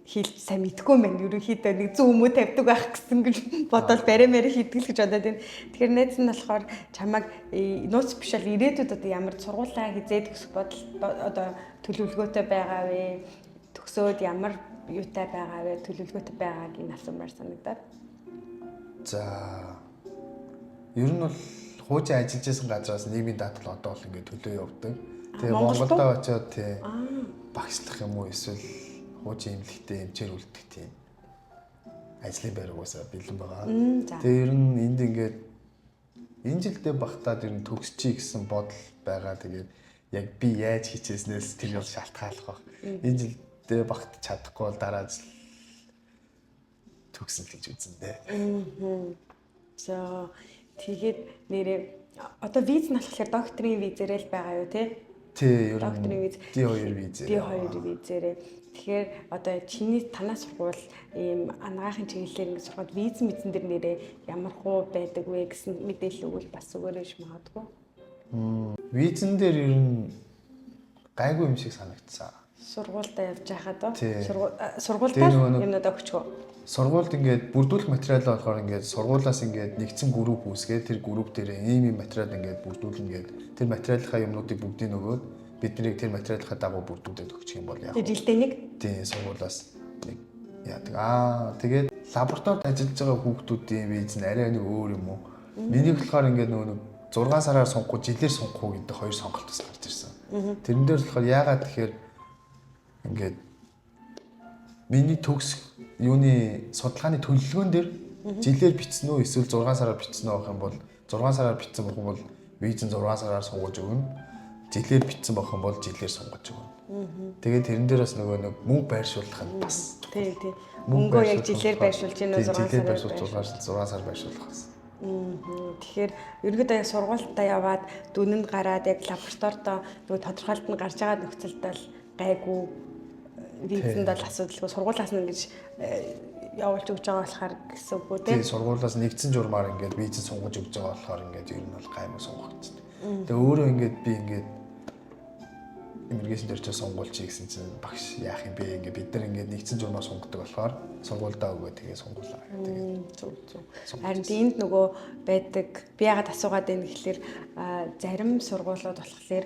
хийлж сайн мэдгүй юм байна. Ерөнхийдөө нэг 100 өмөө тавьдаг байх гэсэн гэж бодоод баримаар хийдэг л гэж бодоод байна. Тэгэхээр найз нь болохоор чамайг нууц биш л ирээдүйд одоо ямар сургуулаа хизээд өсөх бодол одоо төлөвлөгөөтэй байгаа вэ? Төгсөөд ямар юутай байгаа вэ? Төлөвлөгөөтэй байгааг энэ асуумаар санагдаад. За. Ер нь бол хуучин ажиллаж байсан газраас нийгмийн даатгал одоо бол ингээд төлөө явдаг. Тэгээ Монголдо очиод тий багшлах юм уу эсвэл хуучин эмнэлэгтээ эмчээр үлдэх тийм ажлын байр угаасаа бэлэн байгаа. Тэгээ ер нь энд ингээд энэ жилдээ багтаад ер нь төгсчихье гэсэн бодол байгаа. Тэгээд яг би яаж хийчээснээс тэр бол шалтгааллах баг. Энэ жилдээ багт чадахгүй бол дараа жил төгсөн л гэж үзэн дээ. За тэгээд нэрээ одоо виз нь болохоор докторийн визээрээ л байгаа юу те? Тий, ер Докторийн нь виз. D2 визээр. D2 визээрээ. Тэгэхээр одоо чиний танаа сургууль ийм анагаахын чиглэлээр ингэ сургаад виз мэдсэн дэр нэрээ ямар хуу байдаг вэ гэсэн мэдээлэл өгвөл бас өгөөрэй магадгүй. Визэн дээр ер нь гайгүй юм шиг санагдсан. Сургуультай явж байхад оо Тий. сургуультаар юмнууд өгчгөө. Сургуульд ингээд бүрдүүлэх материал болохоор ингээд сургуулаас ингээд нэгдсэн групп үүсгээд тэр групп дээр ийм материал ингээд бүрдүүлнэ гээд тэр материалынхаа юмнуудыг бүгдийг нөгөөд биднийг тэр материалынхаа дагуу бүрдүүлээд өгчих юм бол яг. Тэр жилдээ нэг Тийм сургуулаас нэг яадаг. Тэгээд лабораторид ажиллаж байгаа хүүхдүүдийн виз нь арай нэг өөр юм уу? Миний болохоор ингээд нөгөө 6 сараар сонгохгүй жилээр сонгохгүй гэдэг хоёр сонголт бас гарч ирсэн. Тэрэн дээр болохоор яагаад тэгэхээр ингээд миний төгс юуны судалгааны төлөвлөгөөн дээр жилээр бичсэн үү эсвэл 6 сараар бичсэн үү гэх юм бол 6 сараар бичсэн байх юм бол виз нь 6 сараар сонгож өгнө. Жилээр бичсэн байх юм бол жилээр сонгож өгнө. Тэгээд тэрэн дээр бас нөгөө нэг мөнгө байршуулах нь бас. тий. Мөнгөө яг жилээр байршуулж гинөө 6 жилээр сараар. 6 сар байршуулах бас. Тэгэхээр ерөнхийдөө яг сургуультаа яваад дүнэнд гараад яг лабораторидоо нөгөө тодорхойлт нь гарч байгаа нөхцөлд бол гайгүй визэнд бол асуудалгүй сургуулаас нь ингэж явуулж өгч байгаа болохоор гэсэн үг үү те. Тийм сургуулаас нэгдсэн журмаар ингээд виз сунгаж өгч байгаа болохоор ингээд ер нь бол гаймаг сунгагдчих. Тэгээ өөрөө ингээд би ингээд иммиграшн дээр ч сонгуулчих гэсэн чинь багш яах юм бэ ингээд бид нар ингээд нэгдсэн журмаар сунгаддаг болохоор сургуульдаа өгөө тэгээ сунгуулаа. Тэгээ зүг. Харин энд нөгөө байдаг би ягаад асуугаад байна гэхэлэр зарим сургуулиуд болохоор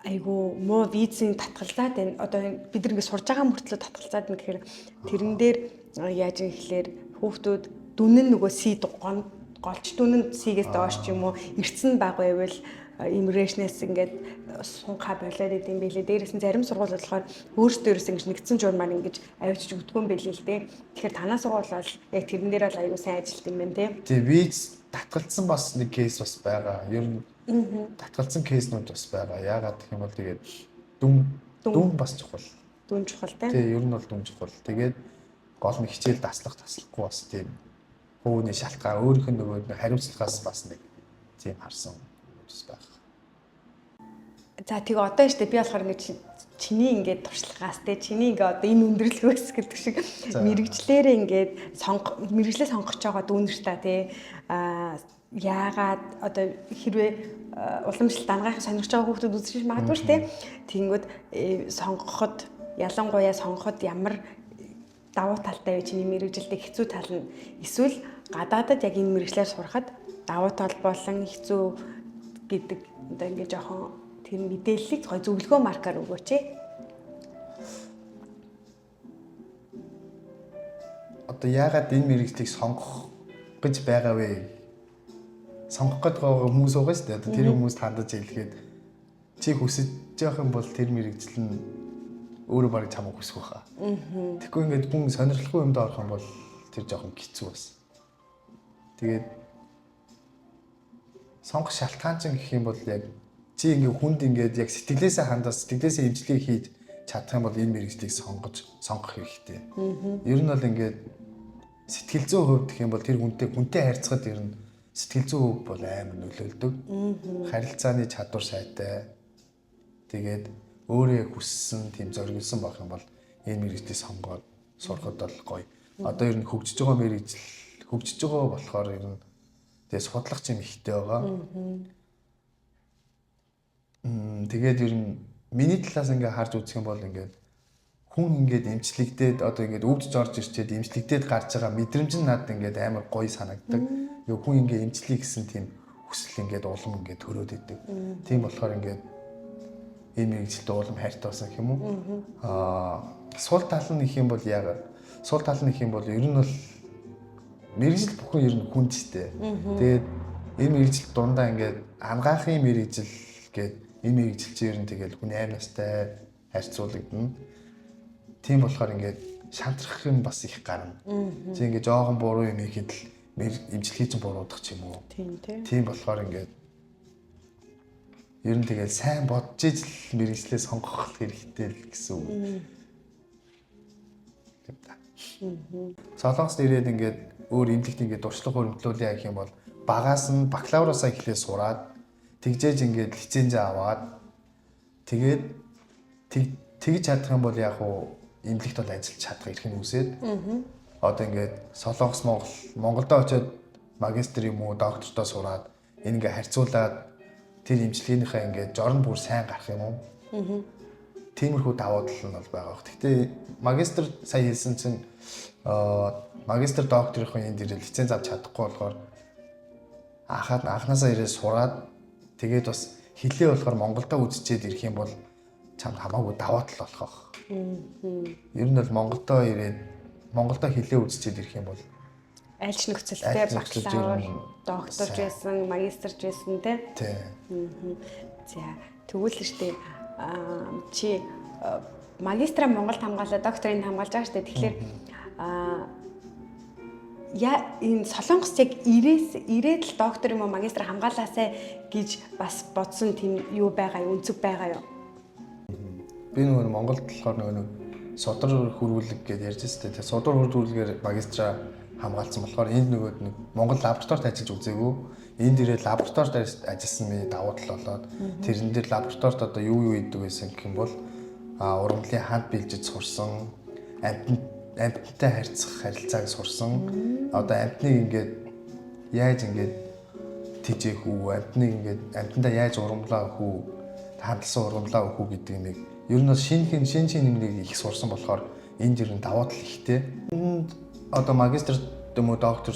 айгу муу визийн татгалзаад байна. Одоо бид нар ингэ сурж байгаа мөртлөө татгалзаад байна гэхээр тэрэн дээр яаж юм гэхэлэр хүүхдүүд дүн нь нөгөө C голч дүн нь C-гээс доош ч юм уу эртсэн баг байвал иммиграшнээс ингээд сунхаа болоод идэм билээ. Дээрээс нь зарим сургуулиуд болохоор өөрсдөөс ингэж нэгдсэн журмаар ингэж авчиж өгдөг юм билээ л дээ. Тэгэхээр танаа сургууль бол яг тэрэн дээр бол айгу сайн ажилт юм байна те. тий виз татгалцсан бас нэг кейс бас байгаа. Ер нь татгалцсан кейснүүд бас байгаа. Яагаад гэх юм бол тэгээд дүн бас чухал. Дүн чухал те. Тий ер нь бол дүн чухал. Тэгээд гол нь хичээл таслахгүй бас тийм хөвөний шалтгаан өөрийнх нь нөгөө хариуцлагаас бас нэг тийм харсан бас байх. За тэгээ одоо штэ би болохоор ингэ чиний ингээд туршлагаас те чиний ингээ одоо энэ өндөрлөгөөс гэдэг шиг мэрэгчлэрээ ингээд мэрэгчлээ сонгож байгаа дүүнэртаа те яагаад одоо хэрвээ уламжлалт дангаахыг сонирхож байгаа хүүхдүүд үзэж магадгүй шүү дээ. Тэгэнгүүт сонгоход ялангуяа сонгоход ямар давуу талтай вэ чиний мэрэгжилтэй хэцүү тал нь эсвэл гадаадад яг энэ мэрэгчлэр сурахад давуу тал болон хэцүү гэдэг одоо ингээ жоохон тэр мэдээллийг гой зөвлөгөө маркаар өгөөч. Одоо яагаад энэ мэрэгчлийг сонгох гэж байгаа вэ? Сонгох гэдэг хүмүүс байгаа шүү дээ. Одоо тэр хүмүүс тандаж хэлгээд чи хүсэж явах юм бол тэр мэрэгжил нь өөрөө барыг чамайг хүсэх байхаа. Тэгэхгүй ингээд хүн сонирхолгүй юмд орох юм бол тэр жоохон хэцүү бас. Тэгээд сонгох шалтгаан чинь гэх юм бол яг чи ингээд хүнд ингээд яг сэтгэлээсээ хандаас сэтгэлээсээ имжлэг хийж чадах юм бол энэ мэрэгжлийг сонгох хэрэгтэй. Ер нь бол ингээд сэтгэл зүйн хувьд гэх юм бол тэр хүнтэй харьцахад ер нь сэтгэл зүйн хөв бол амар нөлөөлдөг. Харилцааны чадвар сайтай. Тэгээд өөрөө хүссэн тийм зориулсан байх юм бол энэ мэрэгжлийг сонгоод сурахад бол гоё. Одоо ер нь хөгжиж байгаа болохоор ер нь тэгээ судлах юм ихтэй байгаа. Тэгээд ер нь миний талаас ингээ харж үзэх юм бол ингээд хүн ингээд эмчлэгдээд одоо ингээд өвдөж орж ирчээд эмчлэгдээд гарч байгаа мэдрэмж нь надад ингээд амар гоё санагддаг. Юу хүн ингээд эмчлэе гэсэн тийм хүсэл ингээд улам ингээд төрөөд идэг. Тийм болохоор ингээд энэ мэрэгчлэлтэй улам хайртай болсон гэх юм уу? Сул тал нь их юм бол яагаад? Сул тал нь их юм бол ер нь бол мэрэгжил бүхэн ер нь хүнд штэ. Тэгээд энэ мэрэгжил дундаа ингээд ангаахын мэрэгжил гээд энэ мэрэгжил чинь ер нь тэгэл хүний аим настай харьцуулагдана. Тийм болохоор ингээд шантрах юм бас их гарна. Чи ингээд жоохон буруу юм ихэд л эмчилгээ чинь буруудах ч юм уу. Тийм болохоор ингээд ер нь тэгэл сайн бодож ижил мэрэгчлээ сонгох хэрэгтэй л гэсэн үг. Солонгост ирээд ингээд өөр эмнэлэгт ингээд дуршлаг хөрөнгөлүүлээ гэх юм бол багаас нь бакалавраасаа эхлээд сураад тэгжээж ингээд лицензээ аваад Тэгээд тэгж чадах юм бол яг уу эмнэлэгт бол ажиллаж чадах эрх нь үсээд. Одоо ингээд Солонгос Монголдо очиод магистр юм уу доктортой сураад энэ ингээ харьцуулаад тэр имчилгээнийхээ ингээд жорн бүр сайн гарах юм уу? Тиймэрхүү давуу тал нь бол байгаа. Гэхдээ магистр сая хэлсэн чинь магистр докторийнхоо энд ирэл лиценз авч чадахгүй болохоор анханасаа ирээд сураад тэгээд бас хэлээ болохоор Монголдо үзчихэд ирэх юм бол чамд хамаагүй давуу тал болох. Ер нь бол Монголдо ирээд Монголдо хэлээ үзчихэд ирэх юм бол аль ч нөхцөлтэй бакалавр, докторч байсан, магистрч байсан тий. За тэгвэл л штэ чи магистра Монголд хамгаалаад докторыг хамгаалж байгаа штэ. Тэгэхээр энэ Солонгос яг ирээд л доктор юм уу магистр хамгаалаасай гэж бас бодсон тийм юу байгаа юу, өнцөг байгаа юу? Би нөгөө Монголд болохоор нөгөө содрол хөрвүүлэг гэдээ ярьж байсан. Тэгээ содрол хөрвүүлгээр магистра хамгаалсан болохоор энд нөгөө Монгол лабораторид ажиллаж үзээгүй. Энд ирээд лабораторид ажилласан миний давуу тал болоод тэрэн дээр лабораторид одоо юу хийдэг байсан гэх юм бол ургамлын ханд бэлжиж сурсан, амьтантай харьцах харилцааг сурсан. Одоо амьтныг ингээд яаж ингээд тижээх үү, амьтандаа яаж урамлаа өгөх үү, хандсан урамлаа өгөх үү гэдэг нэг ер нь шин нэмрийг их сурсан болохоор энд ер нь давуу тал ихтэй. Одоо магистр юм уу доктор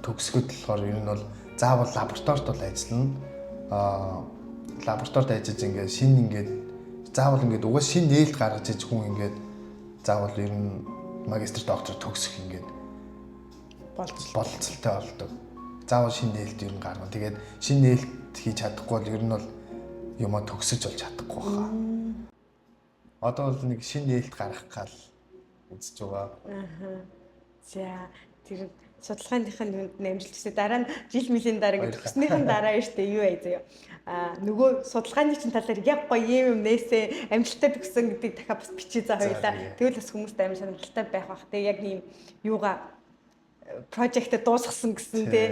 төгсгöd болохоор ер нь бол заавал лабораторид бол ажиллана. Лабораторид ажиллаж ингээд заавал ингээд угаас шин нээлт гаргаж иж хүн ингээд заавал ер нь магистр доктор төгсөх ингээд болцолтой болдог. Заавал шин нээлт ер нь гаргана. Тэгээд шин нээлт хийж чадахгүй бол ер нь бол юмаа төгсөж болж чадахгүй хаа. Одоо бол нэг шин нээлт гаргах гал үзэж байгаа. За тэр судалгааныхын нэмжилттэй дараа нь жил мөлийн дараа ингэ төгснөхийн дараа нь штэ юу яа заяа. Нөгөө судалгааны чинь талаар яг гоё юм нээсээ амжилттай төгсөн гэдгийг дахиад бас бичиж заа хоёлаа. Тэгвэл бас хүмүүст амар сонирхолтой байх бах. Тэг яг ийм юугаа project дуусгасан гэсэн тий.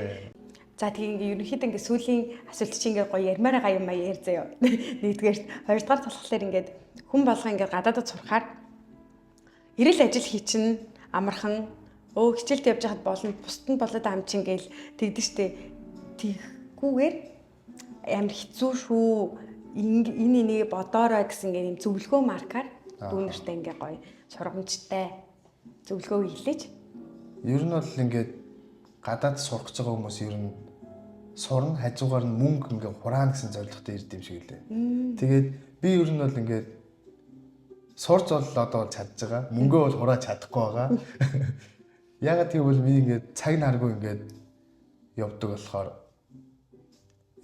За тийм ингээ ерөнхийдөө ингээ сүүлийн асуулт чинь ингээ гоё ярмаар байгаа юм а яар заяа. Нэгдүгээр хоёрдугаар болохоор ингээд хүн болго ингээ гадаадд сурахаар ирэл ажил хийчин амархан хичээлд явж хаад болно бусд нь болоод амчин гээл тэгдэж штэ тийхгүйгээр амар хэцүү шүү энэ энийг бодоорой гэсэн ингээ юм зөвлөгөө маркаар дүүнэртээ ингээ гоё сургамжтай зөвлөгөө хэлээж ер нь бол ингээд гадаад сурах гэж байгаа хүмүүс ер нь сурна хажуугаар нь мөнгө ингээ хураана гэсэн зорилготой ирд юм шиг лээ. Тэгээд би ер нь бол ингээд сурч бол одоо чадж байгаа мөнгөө бол хурааж чадахгүй байгаа. Ягаад гэвэл би ингээд цаг наргүй ингээд явдаг болохоор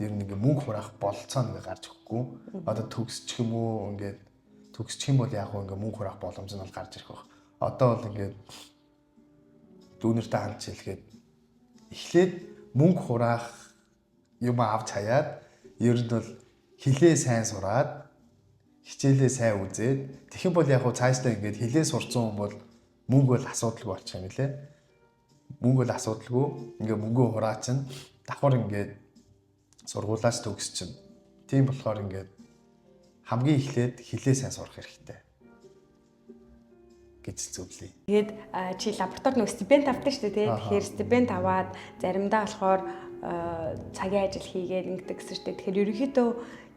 ер нь ингээд мөнгө хураах болцоо ингээд гарч өгөхгүй. Одоо төгсчих юм уу ингээд төгсчих юм бол яг ингээд мөнгө хураах боломж нь бол гарч ирэх байх. Одоо бол ингээд дүүнэртэй хамт хэлгээд эхлээд мөнгө хураах юм авч хаяад ер нь бол хилээ сайн сураад хичээлээ сайн үзээд тэгэх юм бол яг цаашдаа ингээд хилээ сурцсан хүн бол мөнгө бол асуудалгүй болчих юм лээ. Мөнгө бол асуудалгүй. Ингээ мөнгөө хураачин давхар ингээд сургуулаач төгсчин. Тийм болохоор ингээд хамгийн эхлээд хилээ сайн сурах хэрэгтэй гэж зөвлөе. Тэгээд чи лабораторид нэг стипенд авдаг шүү дээ тий. Тэгэхээр стипенд аваад заримдаа болохоор цагийн ажил хийгээд ингэдэг гэсэн шүү дээ. Тэгэхээр ерөнхийдөө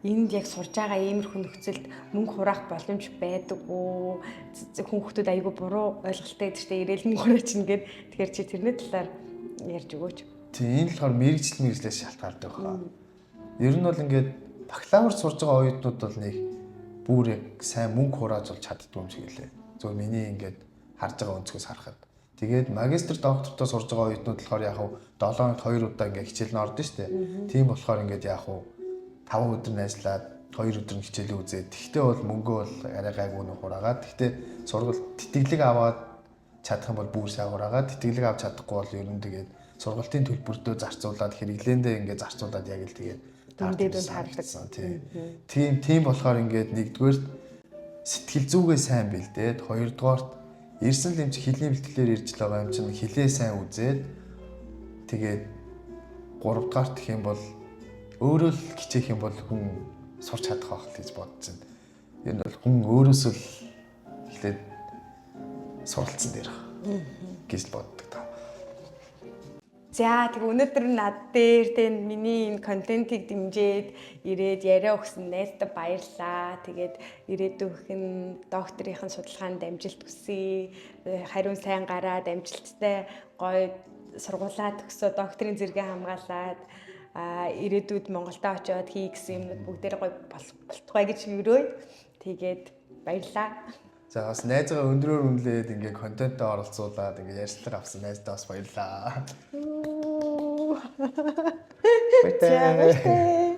энд яг сурж байгаа иймэрхүү нөхцөлд мөнгө хураах боломж байдаггүй. Хүн хүмүүс айгүй буруу ойлголттой байдаг шүү дээ. Ирээл мөнгө хураачин гээд тэгэхээр чи тэрний талаар ярьж өгөөч. Тийм энэ болохоор мэрэгчлээс шалтгаалдаг байна. Ер нь бол ингээд бакалавр сурж байгаа оюутнууд бол нэг бүр яг сайн мөнгө хурааж бол чаддгүй юм шиг лээ. Зөв миний ингээд харж байгаа өнцгөөс харахад. Тэгээд магистр доктортой сурж байгаа оюутнууд болохоор яг 7 хоногт 2 удаа ингээд хичээл нь ордон шүү дээ. Тийм болохоор ингээд яг 5 өдөр найзлаад 2 өдөр хичээлээ үзээд тэгтээ бол мөнгөө бол арай гайгүй нөх хураагаад тэгтээ сургалт тэтгэлэг аваад чадах юм бол бүр сайн хураагаад тэтгэлэг авч чадахгүй бол ер нь тэгээд сургалтын төлбөртөө зарцуулаад хэрэглээндээ ингээд зарцуулаад яг л тэгээд харагдсан тийм болохоор ингээд нэгдүгээр сэтгэл зүгээ сайн бэлдээд хоёрдугаарт ирсэн л юм чи хэлний бэлтгэлээр ирж л байгаа юм чинь хэлээ сайн үзээд тэгээд гуравдугаарт гэх юм бол өөрөө л хичээх юм бол хүн сурч чадах байх гэж бодож байна. Энэ бол хүн өөрөөсөө л эхлээд суралцсан дээр гэж боддог та. За тэг өнөөдөр над дээр тэ миний энэ контентыг дэмжиж ирээд яриа өгсөн найздаа баярлаа. Тэгээд ирээдүйн докторийн судалгаанд амжилт хүсье. Хариун сайн гараад амжилттай гоё сургуулаа төгсөө докторийн зэрэгээ хамгаалаад ирээдүйд Монголд очиод хий гэсэн юмнууд бүгдээр гоё болтугай гэж өрөөе. Тэгээд баярлаа. За бас найзгаа өндрөөр үнэлээд ингээ контентод оролцуулаад ингээ ярьцлага авсан найздаа бас баярлаа. Баярлалаа.